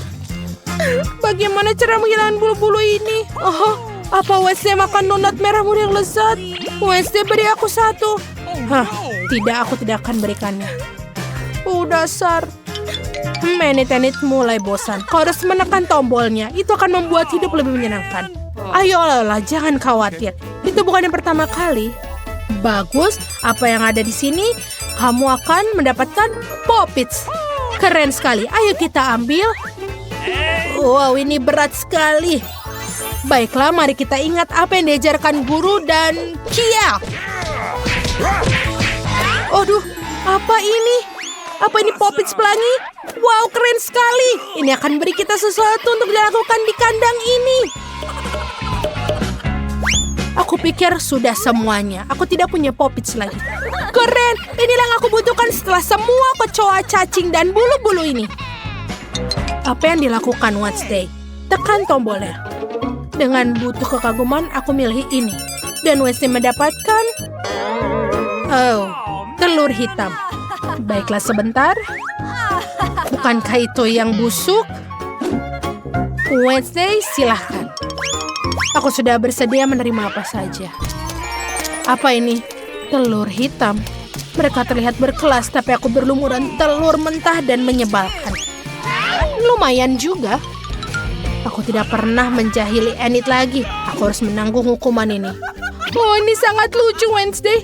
Bagaimana cara menghilangkan bulu-bulu ini? Apa Wednesday makan donat merah muda yang lezat? Wednesday, beri aku satu. Tidak, aku tidak akan berikannya. Dasar. Enid mulai bosan. Kau harus menekan tombolnya. Itu akan membuat hidup lebih menyenangkan. Ayolah, jangan khawatir. Itu bukan yang pertama kali. Bagus, apa yang ada di sini? Kamu akan mendapatkan Poppits. Keren sekali. Ayo kita ambil. Wow, ini berat sekali. Baiklah, mari kita ingat apa yang diajarkan guru dan Kia. Aduh, apa ini? Apa ini Poppits pelangi? Wow, keren sekali. Ini akan beri kita sesuatu untuk dilakukan di kandang ini. Aku pikir sudah semuanya. Aku tidak punya Poppits lagi. Keren, inilah yang aku butuhkan setelah semua kecoa, cacing, dan bulu-bulu ini. Apa yang dilakukan Wednesday? Tekan tombolnya. Dengan butuh kekaguman, aku milih ini. Dan Wednesday mendapatkan... telur hitam. Baiklah sebentar. Bukankah itu yang busuk? Wednesday, silahkan. Aku sudah bersedia menerima apa saja. Apa ini? Telur hitam. Mereka terlihat berkelas, tapi aku berlumuran telur mentah dan menyebalkan. Lumayan juga. Aku tidak pernah menjahili Enid lagi. Aku harus menanggung hukuman ini. Oh, ini sangat lucu, Wednesday.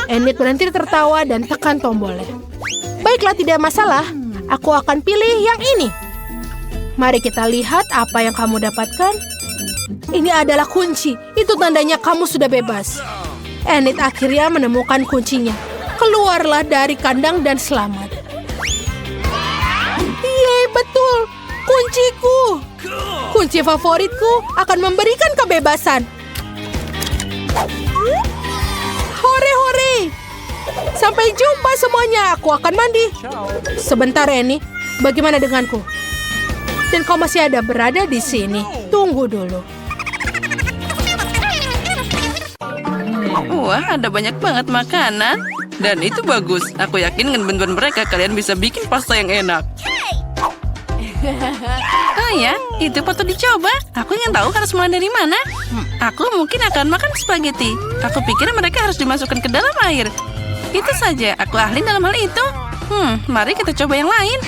Enid berhenti tertawa dan tekan tombolnya. Baiklah, tidak masalah. Aku akan pilih yang ini. Mari kita lihat apa yang kamu dapatkan. Ini adalah kunci. Itu tandanya kamu sudah bebas. Enid akhirnya menemukan kuncinya. Keluarlah dari kandang dan selamat. Yeay, betul. Kunciku. Kunci favoritku akan memberikan kebebasan. Hore-hore. Sampai jumpa semuanya. Aku akan mandi. Sebentar, Annie. Bagaimana denganku? Dan kau masih ada berada di sini. Tunggu dulu. Wah, ada banyak banget makanan. Dan itu bagus. Aku yakin dengan bantuan mereka kalian bisa bikin pasta yang enak. Oh ya, itu patut dicoba. Aku ingin tahu harus mulai dari mana. Aku mungkin akan makan spaghetti. Aku pikir mereka harus dimasukkan ke dalam air. Itu saja, aku ahli dalam hal itu. Mari kita coba yang lain.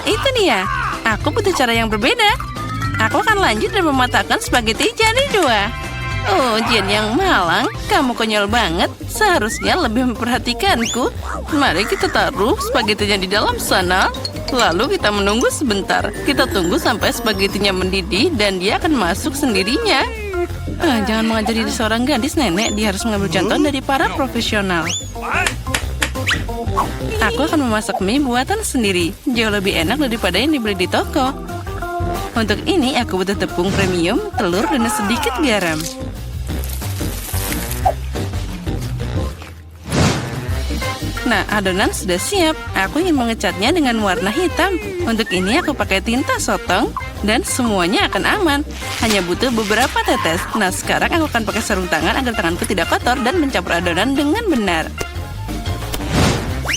Itu dia. Aku butuh cara yang berbeda. Aku akan lanjut dan mematahkan spaghetti jadi 2. Oh, Jen yang malang, kamu konyol banget. Seharusnya lebih memperhatikanku. Mari kita taruh spagettinya di dalam sana. Lalu kita menunggu sebentar. Kita tunggu sampai spagettinya mendidih dan dia akan masuk sendirinya. Jangan mengajari seorang gadis, Nenek. Dia harus mengambil contoh dari para profesional. Aku akan memasak mie buatan sendiri. Jauh lebih enak daripada yang dibeli di toko. Untuk ini aku butuh tepung premium, telur, dan sedikit garam. Nah, adonan sudah siap. Aku ingin mengecatnya dengan warna hitam. Untuk ini aku pakai tinta sotong dan semuanya akan aman. Hanya butuh beberapa tetes. Nah, sekarang aku akan pakai sarung tangan agar tanganku tidak kotor dan mencampur adonan dengan benar.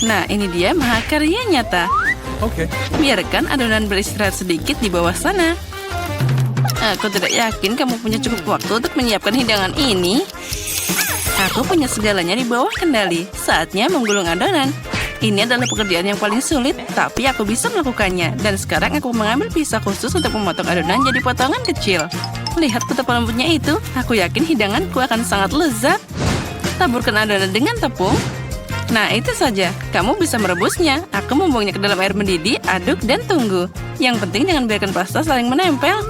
Nah, ini dia mahakarya nyata. Okay. Biarkan adonan beristirahat sedikit di bawah sana. Aku tidak yakin kamu punya cukup waktu untuk menyiapkan hidangan ini. Aku punya segalanya di bawah kendali. Saatnya menggulung adonan. Ini adalah pekerjaan yang paling sulit, tapi aku bisa melakukannya. Dan sekarang aku mengambil pisau khusus untuk memotong adonan jadi potongan kecil. Lihat betapa lembutnya itu. Aku yakin hidanganku akan sangat lezat. Taburkan adonan dengan tepung. Nah, itu saja. Kamu bisa merebusnya. Aku membuangnya ke dalam air mendidih, aduk, dan tunggu. Yang penting jangan biarkan pasta saling menempel.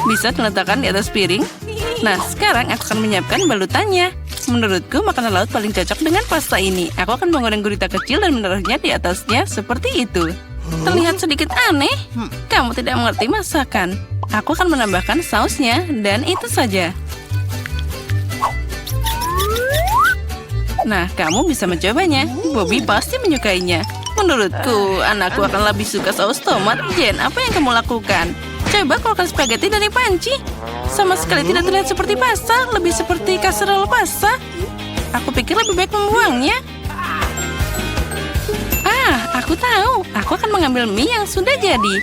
Bisa diletakkan di atas piring. Nah, sekarang aku akan menyiapkan balutannya. Menurutku, makanan laut paling cocok dengan pasta ini. Aku akan menggoreng gurita kecil dan menaruhnya di atasnya seperti itu. Terlihat sedikit aneh. Kamu tidak mengerti masakan. Aku akan menambahkan sausnya, dan itu saja. Nah, kamu bisa mencobanya. Bobby pasti menyukainya. Menurutku, anakku akan lebih suka saus tomat. Jen, apa yang kamu lakukan? Coba keluarkan spaghetti dari panci. Sama sekali tidak terlihat seperti pasta, lebih seperti kaserol pasta. Aku pikir lebih baik membuangnya. Aku tahu. Aku akan mengambil mie yang sudah jadi.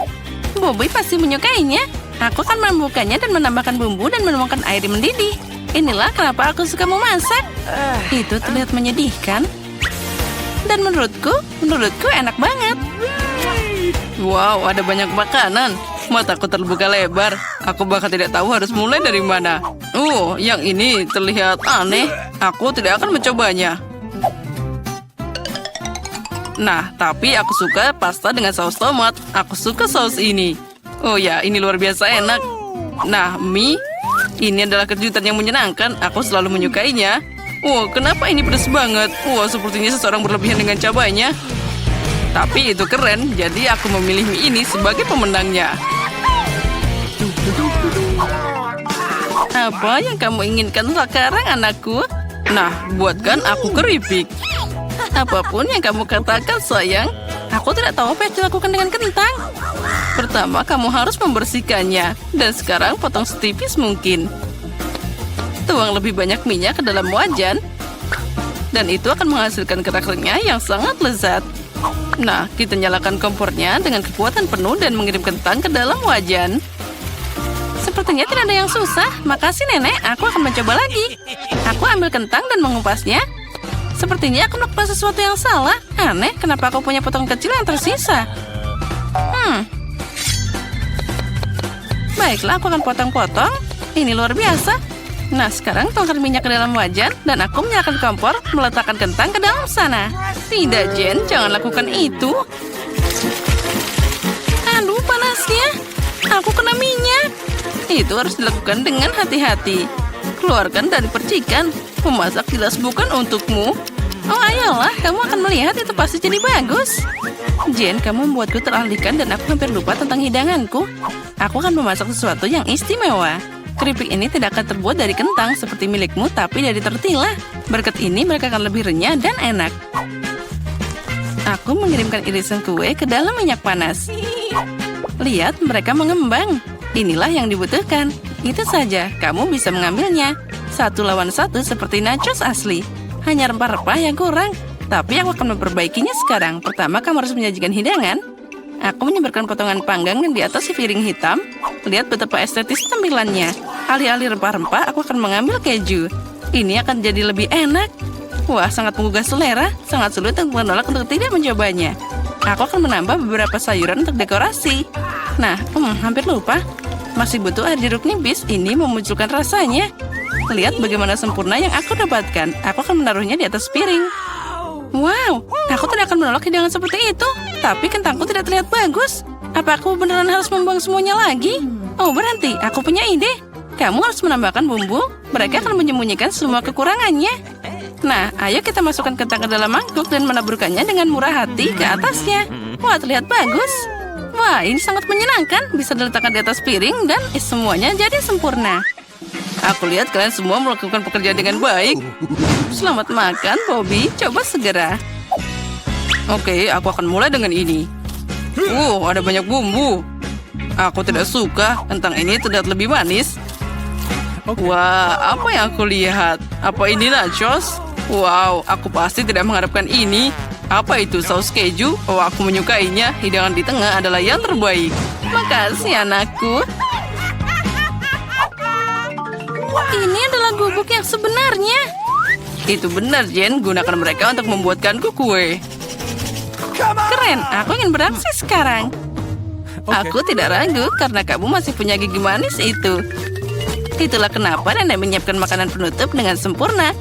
Bobby pasti menyukainya. Aku akan membukanya dan menambahkan bumbu dan menuangkan air mendidih. Inilah kenapa aku suka memasak. Itu terlihat menyedihkan. Dan menurutku enak banget. Wow, ada banyak makanan. Mataku terbuka lebar. Aku bahkan tidak tahu harus mulai dari mana. Yang ini terlihat aneh. Aku tidak akan mencobanya. Nah, tapi aku suka pasta dengan saus tomat. Aku suka saus ini. Oh ya, ini luar biasa enak. Nah, mie. Ini adalah kejutan yang menyenangkan. Aku selalu menyukainya. Kenapa ini pedas banget? Sepertinya seseorang berlebihan dengan cabainya. Tapi itu keren, jadi aku memilih mie ini sebagai pemenangnya. Apa yang kamu inginkan sekarang, anakku? Nah, buatkan aku keripik. Apapun yang kamu katakan, sayang. Aku tidak tahu apa yang dilakukan dengan kentang. Pertama, kamu harus membersihkannya. Dan sekarang potong setipis mungkin. Tuang lebih banyak minyak ke dalam wajan. Dan itu akan menghasilkan kerak renyah yang sangat lezat. Nah, kita nyalakan kompornya dengan kekuatan penuh dan mengirim kentang ke dalam wajan. Sepertinya tidak ada yang susah. Makasih, Nenek. Aku akan mencoba lagi. Aku ambil kentang dan mengupasnya. Sepertinya aku melakukan sesuatu yang salah. Aneh, kenapa aku punya potong kecil yang tersisa? Baiklah, aku akan potong-potong. Ini luar biasa. Nah, sekarang tuangkan minyak ke dalam wajan dan aku menyalakan kompor, meletakkan kentang ke dalam sana. Tidak, Jen, jangan lakukan itu. Aduh, panasnya. Aku kena minyak. Itu harus dilakukan dengan hati-hati. Keluarkan dari percikan. Memasak jelas bukan untukmu. Ayolah, kamu akan melihat itu pasti jadi bagus. Jen, kamu membuatku teralihkan dan aku hampir lupa tentang hidanganku. Aku akan memasak sesuatu yang istimewa. Keripik ini tidak akan terbuat dari kentang seperti milikmu, tapi dari tortilla. Berkat ini mereka akan lebih renyah dan enak. Aku mengirimkan irisan kue ke dalam minyak panas. Lihat, mereka mengembang. Inilah yang dibutuhkan. Itu saja, kamu bisa mengambilnya. 1 lawan 1 seperti nachos asli. Hanya rempah-rempah yang kurang. Tapi aku akan memperbaikinya sekarang. Pertama, kamu harus menyajikan hidangan. Aku menyebarkan potongan panggang di atas si piring hitam. Lihat betapa estetis tampilannya. Alih-alih rempah-rempah, aku akan mengambil keju. Ini akan jadi lebih enak. Wah, sangat menggugah selera. Sangat sulit untuk menolak untuk tidak mencobanya. Aku akan menambah beberapa sayuran untuk dekorasi. Nah, hampir lupa. Masih butuh air jeruk nipis. Ini memunculkan rasanya. Lihat bagaimana sempurna yang aku dapatkan. Aku akan menaruhnya di atas piring. Wow, aku tidak akan menolak hidangan seperti itu. Tapi kentangku tidak terlihat bagus. Apa aku beneran harus membuang semuanya lagi? Oh, berhenti. Aku punya ide. Kamu harus menambahkan bumbu. Mereka akan menyembunyikan semua kekurangannya. Nah, ayo kita masukkan kentang ke dalam mangkuk dan menaburkannya dengan murah hati ke atasnya. Wah, terlihat bagus. Wah, ini sangat menyenangkan. Bisa diletakkan di atas piring dan semuanya jadi sempurna. Aku lihat kalian semua melakukan pekerjaan dengan baik. Selamat makan, Bobby. Coba segera. Oke, aku akan mulai dengan ini. Ada banyak bumbu. Aku tidak suka. Kentang ini terlihat lebih manis. Wah, apa yang aku lihat? Apa ini nachos? Wow, aku pasti tidak mengharapkan ini. Apa itu saus keju? Oh, aku menyukainya. Hidangan di tengah adalah yang terbaik. Makasih, anakku. Ini adalah gubuk yang sebenarnya. Itu benar, Jen. Gunakan mereka untuk membuatkanku kue. Keren, aku ingin beraksi sekarang. Aku tidak ragu karena kamu masih punya gigi manis itu. Itulah kenapa nenek menyiapkan makanan penutup dengan sempurna.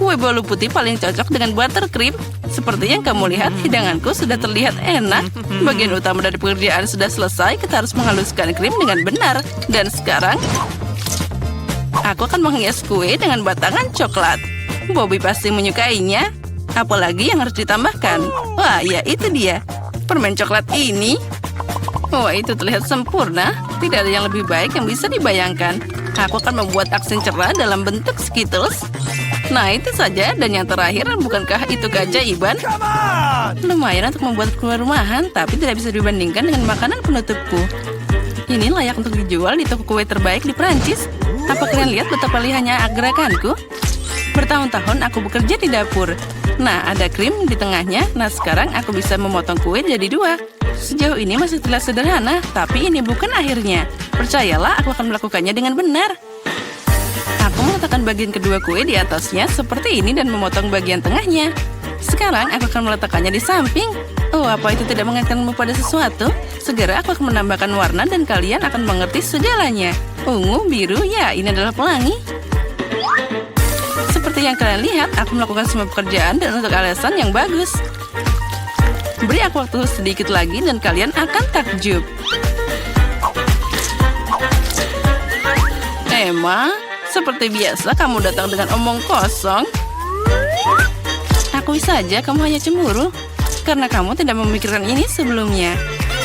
Kue bolu putih paling cocok dengan buttercream. Seperti yang kamu lihat, hidanganku sudah terlihat enak. Bagian utama dari pekerjaan sudah selesai. Kita harus menghaluskan krim dengan benar. Dan sekarang, aku akan menghias kue dengan batangan coklat. Bobby pasti menyukainya. Apalagi yang harus ditambahkan? Wah, ya itu dia. Permen coklat ini. Wah, itu terlihat sempurna. Tidak ada yang lebih baik yang bisa dibayangkan. Aku akan membuat aksen cerah dalam bentuk Skittles. Nah, itu saja. Dan yang terakhir, bukankah itu keajaiban? Lumayan untuk membuat kue rumahan, tapi tidak bisa dibandingkan dengan makanan penutupku. Ini layak untuk dijual di toko kue terbaik di Perancis. Apa kalian lihat betapa lihatnya gerakanku? Bertahun-tahun aku bekerja di dapur. Nah, ada krim di tengahnya. Nah, sekarang aku bisa memotong kue jadi 2. Sejauh ini masih terlihat sederhana, tapi ini bukan akhirnya. Percayalah, aku akan melakukannya dengan benar. Aku meletakkan bagian kedua kue di atasnya seperti ini dan memotong bagian tengahnya. Sekarang aku akan meletakkannya di samping. Oh, apa itu tidak mengingatkanmu pada sesuatu? Segera aku akan menambahkan warna dan kalian akan mengerti segalanya. Ungu, biru, ya ini adalah pelangi. Seperti yang kalian lihat, aku melakukan semua pekerjaan dan untuk alasan yang bagus. Beri aku waktu sedikit lagi dan kalian akan takjub. Emma, seperti biasa kamu datang dengan omong kosong. Akui saja kamu hanya cemburu karena kamu tidak memikirkan ini sebelumnya.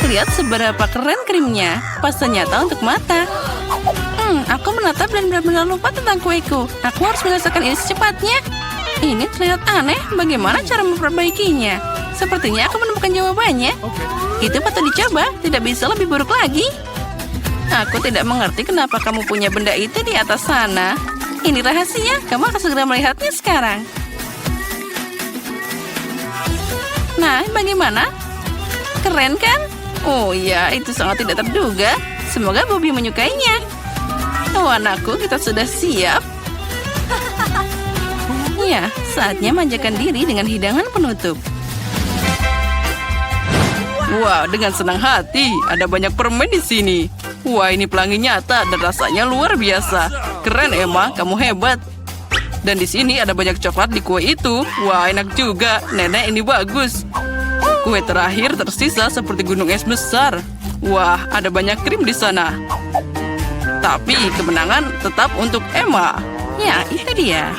Lihat seberapa keren krimnya. Pasta nyata untuk mata. Aku menatap dan benar-benar lupa tentang kueku. Aku harus menyelesaikan ini secepatnya. Ini terlihat aneh. Bagaimana cara memperbaikinya? Sepertinya aku menemukan jawabannya. Itu patut dicoba. Tidak bisa lebih buruk lagi. Aku tidak mengerti kenapa kamu punya benda itu di atas sana. Ini rahasia. Kamu akan segera melihatnya sekarang. Nah, bagaimana? Keren kan? Oh ya, itu sangat tidak terduga. Semoga Bobby menyukainya. Oh, anakku, kita sudah siap. Ya, saatnya manjakan diri dengan hidangan penutup. Wah, dengan senang hati. Ada banyak permen di sini. Wah, ini pelangi nyata dan rasanya luar biasa. Keren, Emma. Kamu hebat. Dan di sini ada banyak coklat di kue itu. Wah, enak juga. Nenek, ini bagus. Kue terakhir tersisa seperti gunung es besar. Wah, ada banyak krim di sana. Tapi kemenangan tetap untuk Emma. Ya, itu dia.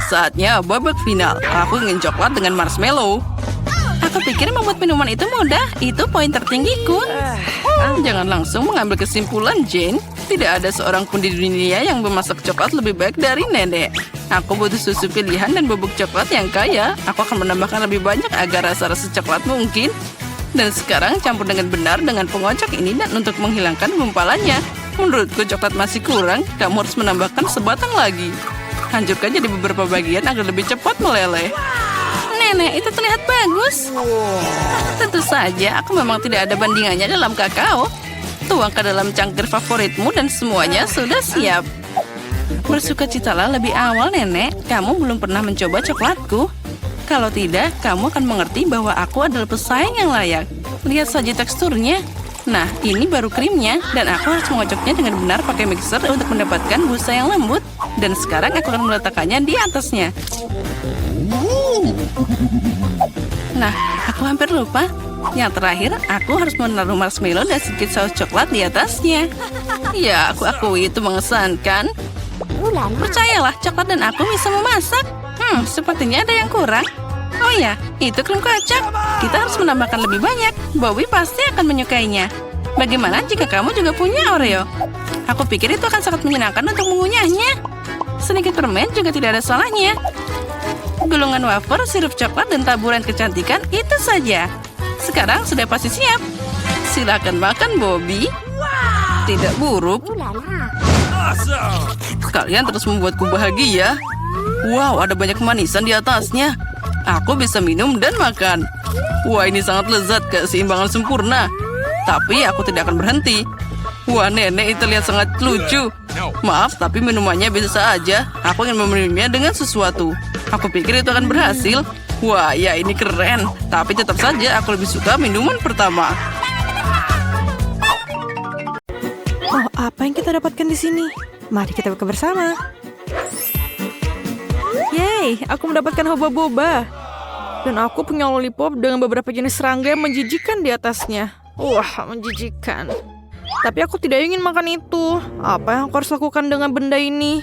Saatnya babak final. Aku ingin coklat dengan marshmallow. Aku pikir membuat minuman itu mudah. Itu poin tertinggiku. Jangan langsung mengambil kesimpulan, Jane. Tidak ada seorang pun di dunia yang memasak coklat lebih baik dari nenek. Aku butuh susu pilihan dan bubuk coklat yang kaya. Aku akan menambahkan lebih banyak agar rasa-rasa coklat mungkin. Dan sekarang campur dengan benar dengan pengocok ini dan untuk menghilangkan gumpalannya. Menurutku coklat masih kurang. Kamu harus menambahkan sebatang lagi. Hancurkan jadi beberapa bagian agar lebih cepat meleleh. Nenek, itu terlihat bagus. Tentu saja, aku memang tidak ada bandingannya dalam kakao. Tuang ke dalam cangkir favoritmu dan semuanya sudah siap. Bersukacitalah lebih awal, Nenek. Kamu belum pernah mencoba coklatku. Kalau tidak, kamu akan mengerti bahwa aku adalah pesaing yang layak. Lihat saja teksturnya. Nah, ini baru krimnya, dan aku harus mengocoknya dengan benar pakai mixer untuk mendapatkan busa yang lembut. Dan sekarang aku akan meletakkannya di atasnya. Nah, aku hampir lupa. Yang terakhir, aku harus menaruh marshmallow dan sedikit saus coklat di atasnya. Ya, aku akui itu mengesankan. Percayalah, coklat dan aku bisa memasak. Sepertinya ada yang kurang. Oh ya, itu krim kocok. Kita harus menambahkan lebih banyak. Bobby pasti akan menyukainya. Bagaimana jika kamu juga punya Oreo? Aku pikir itu akan sangat menyenangkan untuk mengunyahnya. Sedikit permen juga tidak ada salahnya. Gulungan wafer, sirup coklat, dan taburan kecantikan, itu saja. Sekarang sudah pasti siap. Silakan makan, Bobby. Tidak buruk. Awesome! Kalian terus membuatku bahagia. Wow, ada banyak kemanisan di atasnya. Aku bisa minum dan makan. Wah, ini sangat lezat, keseimbangan sempurna. Tapi aku tidak akan berhenti. Wah, Nenek, itu lihat sangat lucu. Maaf, tapi minumannya biasa aja. Aku ingin meminumnya dengan sesuatu. Aku pikir itu akan berhasil. Wah, ya ini keren. Tapi tetap saja aku lebih suka minuman pertama. Oh, apa yang kita dapatkan di sini? Mari kita buka bersama. Yeay, aku mendapatkan hoba-boba. Dan aku punya lollipop dengan beberapa jenis serangga yang menjijikan di atasnya. Wah, menjijikan. Tapi aku tidak ingin makan itu. Apa yang aku harus lakukan dengan benda ini?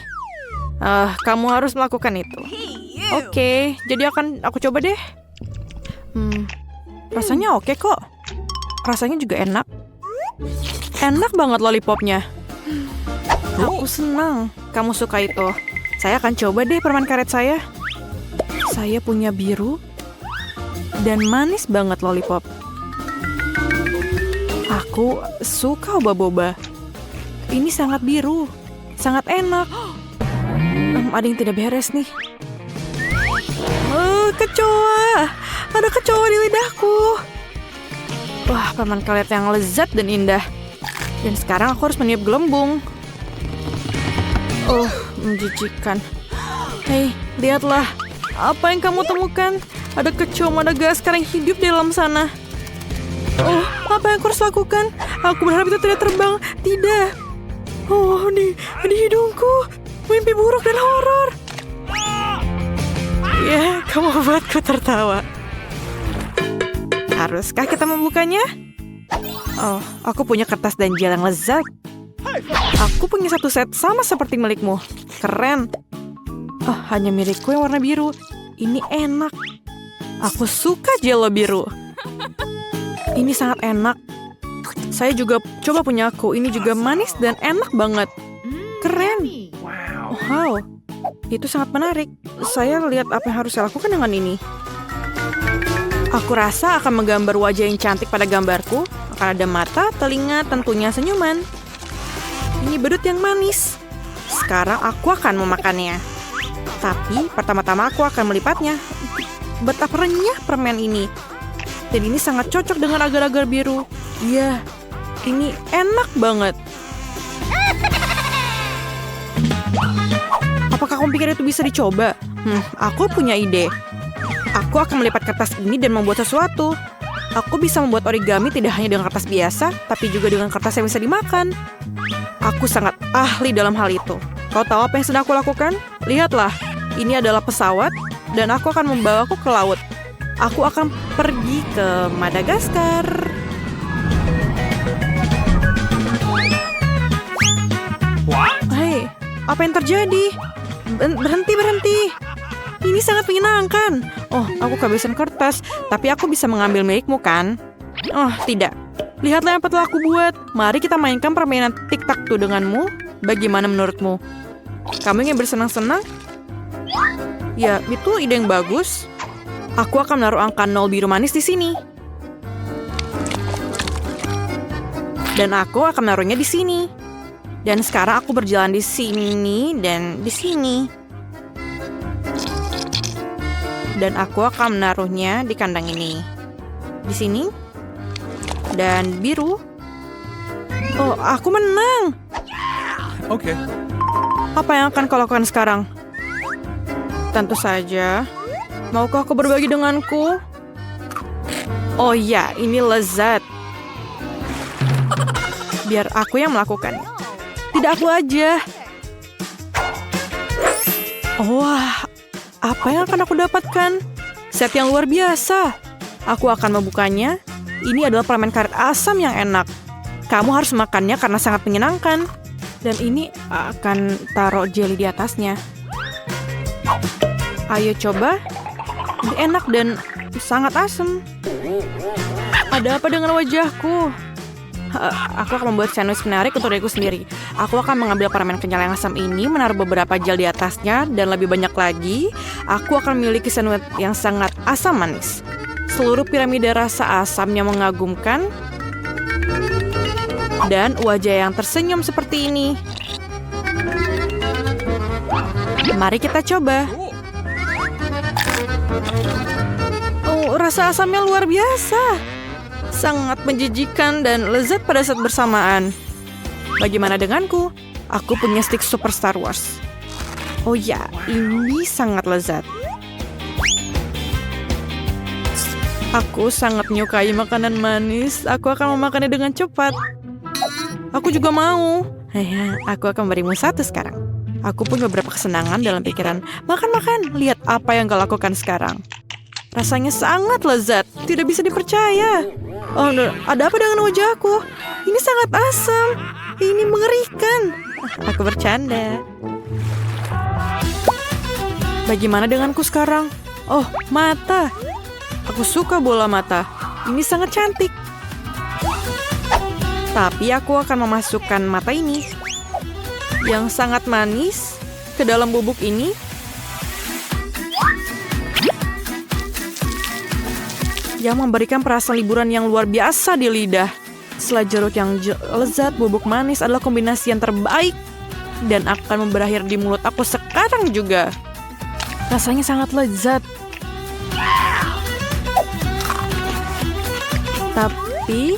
Kamu harus melakukan itu. Oke, jadi aku coba deh. Rasanya oke kok. Rasanya juga enak. Enak banget lollipopnya. Aku senang kamu suka itu. Saya akan coba deh permen karet saya. Saya punya biru dan manis banget lollipop. Aku suka boba-boba. Ini sangat biru, sangat enak. Ada yang tidak beres nih. Kecoa. Ada kecoa di lidahku. Wah, permen karet yang lezat dan indah. Dan sekarang aku harus meniup gelembung. Oh, menjijikan. Hei, lihatlah. Apa yang kamu temukan? Ada kecoa Madagaskar yang hidup di dalam sana. Oh, apa yang aku harus lakukan? Aku berharap itu tidak terbang. Tidak. Oh, di hidungku. Mimpi buruk dan horor. Ya, kamu buatku tertawa. Haruskah kita membukanya? Oh, aku punya kertas dan gel yang lezat. Aku punya satu set sama seperti milikmu. Keren. Oh, hanya milikku yang warna biru. Ini enak. Aku suka Jello biru. Ini sangat enak. Saya juga coba punya aku. Ini juga manis dan enak banget. Keren. Wow. Itu sangat menarik. Saya lihat apa yang harus saya lakukan dengan ini. Aku rasa akan menggambar wajah yang cantik pada gambarku. Akan ada mata, telinga, tentunya senyuman. Ini bedut yang manis. Sekarang aku akan memakannya. Tapi pertama-tama aku akan melipatnya. Betapa renyah permen ini. Dan ini sangat cocok dengan agar-agar biru. Iya, ini enak banget. Apakah kamu pikir itu bisa dicoba? Aku punya ide. Aku akan melipat kertas ini dan membuat sesuatu. Aku bisa membuat origami tidak hanya dengan kertas biasa, tapi juga dengan kertas yang bisa dimakan. Aku sangat ahli dalam hal itu. Kau tahu apa yang sedang aku lakukan? Lihatlah, ini adalah pesawat dan aku akan membawaku ke laut. Aku akan pergi ke Madagaskar. Hei, apa yang terjadi? Berhenti. Ini sangat menyenangkan. Oh, aku kehabisan kertas, tapi aku bisa mengambil milikmu kan? Oh, tidak. Lihatlah apa telah aku buat. Mari kita mainkan permainan tic-tac-toe denganmu. Bagaimana menurutmu? Kamu ingin bersenang-senang? Ya, itu ide yang bagus. Aku akan menaruh angka 0 biru manis di sini. Dan aku akan menaruhnya di sini. Dan sekarang aku berjalan di sini dan di sini. Dan aku akan menaruhnya di kandang ini. Di sini. Dan biru. Oh, aku menang. Okay. Apa yang akan kau lakukan sekarang? Tentu saja. Maukah kau berbagi denganku? Oh ya, ini lezat. Biar aku yang melakukannya. Tidak aku aja. Wah, apa yang akan aku dapatkan? Set yang luar biasa. Aku akan membukanya. Ini adalah permen karet asam yang enak. Kamu harus makannya karena sangat menyenangkan. Dan ini akan taruh jelly di atasnya. Ayo coba. Ini enak dan sangat asam. Ada apa dengan wajahku? Aku akan membuat sandwich menarik untuk diriku sendiri. Aku akan mengambil permen kenyal yang asam ini, menaruh beberapa gel di atasnya, dan lebih banyak lagi, aku akan memiliki sandwich yang sangat asam manis. Seluruh piramida rasa asam yang mengagumkan, dan wajah yang tersenyum seperti ini. Mari kita coba. Oh, rasa asamnya luar biasa. Sangat menjijikan dan lezat pada saat bersamaan. Bagaimana denganku? Aku punya stick Super Star Wars. Oh ya, ini sangat lezat. Aku sangat menyukai makanan manis. Aku akan memakannya dengan cepat. Aku juga mau. Aku akan berimu satu sekarang. Aku punya beberapa kesenangan dalam pikiran. Makan-makan, lihat apa yang kau lakukan sekarang. Rasanya sangat lezat, tidak bisa dipercaya. Oh, ada apa dengan wajahku? Ini sangat asam. Ini mengerikan. Aku bercanda. Bagaimana denganku sekarang? Oh, mata. Aku suka bola mata. Ini sangat cantik. Tapi aku akan memasukkan mata ini yang sangat manis ke dalam bubuk ini. Yang memberikan perasaan liburan yang luar biasa di lidah. Setelah jeruk yang lezat, bubuk manis adalah kombinasi yang terbaik. Dan akan berakhir di mulut aku sekarang juga. Rasanya sangat lezat. Tapi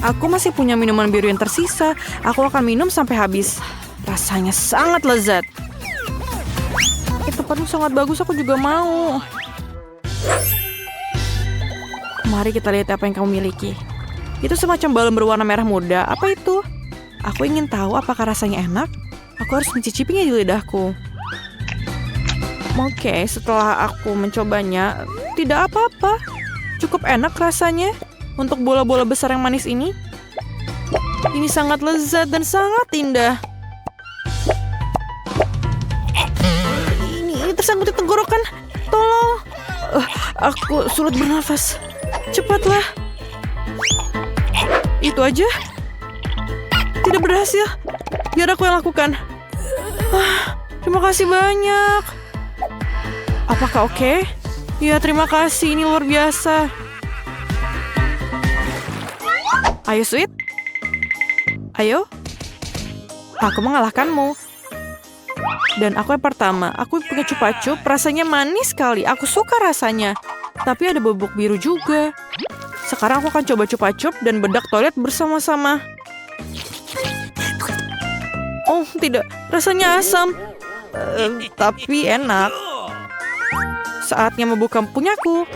aku masih punya minuman biru yang tersisa. Aku akan minum sampai habis. Rasanya sangat lezat. Tempatmu sangat bagus, aku juga mau. Mari kita lihat apa yang kamu miliki. Itu semacam balon berwarna merah muda. Apa itu? Aku ingin tahu apakah rasanya enak. Aku harus mencicipinya di lidahku. Oke, setelah aku mencobanya, tidak apa-apa. Cukup enak rasanya untuk bola-bola besar yang manis ini. Ini sangat lezat dan sangat indah. Ini tersangkut di tenggorokan. Tolong. Aku sulit bernafas. Cepatlah. Itu aja. Tidak berhasil. Biar aku yang lakukan. Terima kasih banyak. Apakah oke? Ya, terima kasih. Ini luar biasa. Ayo, Sweet. Ayo. Aku mengalahkanmu. Dan aku yang pertama. Aku punya cupa-cup. Rasanya manis sekali. Aku suka rasanya. Tapi ada bubuk biru juga. Sekarang aku akan coba cupa-cup dan bedak toilet bersama-sama. Oh, tidak. Rasanya asam. Tapi enak. Saatnya membuka punyaku.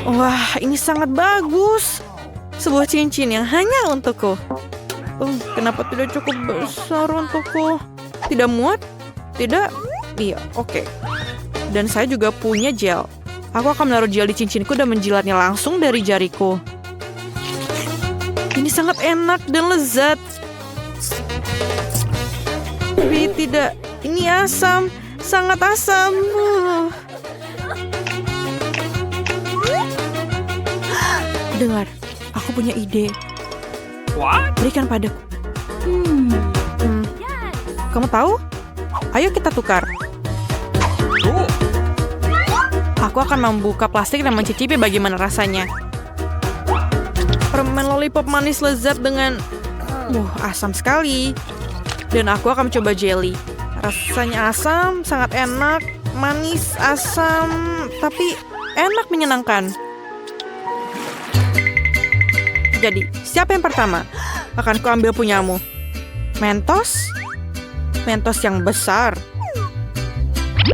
Wah, ini sangat bagus. Sebuah cincin yang hanya untukku. Kenapa tidak cukup besar untukku? Tidak muat? Tidak? Iya, oke. Dan saya juga punya gel. Aku akan menaruh gel di cincinku dan menjilatnya langsung dari jariku. Ini sangat enak dan lezat. Tapi tidak, ini asam. Sangat asam. Dengar, aku punya ide. Berikan padaku. Kamu tahu? Ayo kita tukar. Aku akan membuka plastik dan mencicipi bagaimana rasanya. Permen lollipop manis lezat dengan asam sekali. Dan aku akan mencoba jelly. Rasanya asam, sangat enak, manis, asam, tapi enak menyenangkan. Jadi, siapa yang pertama? Akan kuambil punyamu. Mentos? Mentos yang besar.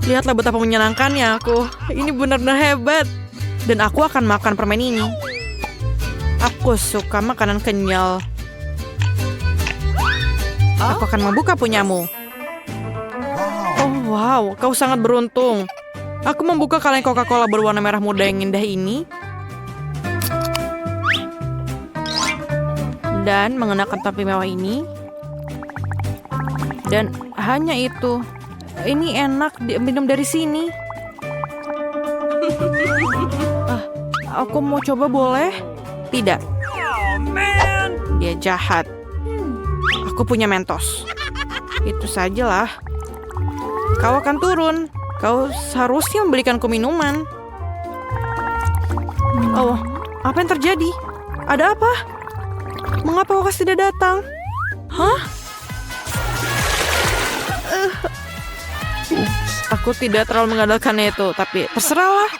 Lihatlah betapa menyenangkannya aku. Ini benar-benar hebat. Dan aku akan makan permen ini. Aku suka makanan kenyal. Aku akan membuka punyamu. Oh wow, kau sangat beruntung. Aku membuka kaleng Coca-Cola berwarna merah muda yang indah ini. Dan mengenakan topi mewah ini. Dan hanya itu. Ini enak diminum dari sini. Aku mau coba boleh? Tidak. Oh, man. Dia jahat. Aku punya Mentos. Itu sajalah. Kau akan turun. Kau seharusnya membelikanku minuman. Oh, apa yang terjadi? Ada apa? Mengapa kau tidak datang? Hah? Aku tidak terlalu mengandalkan itu, tapi terserahlah.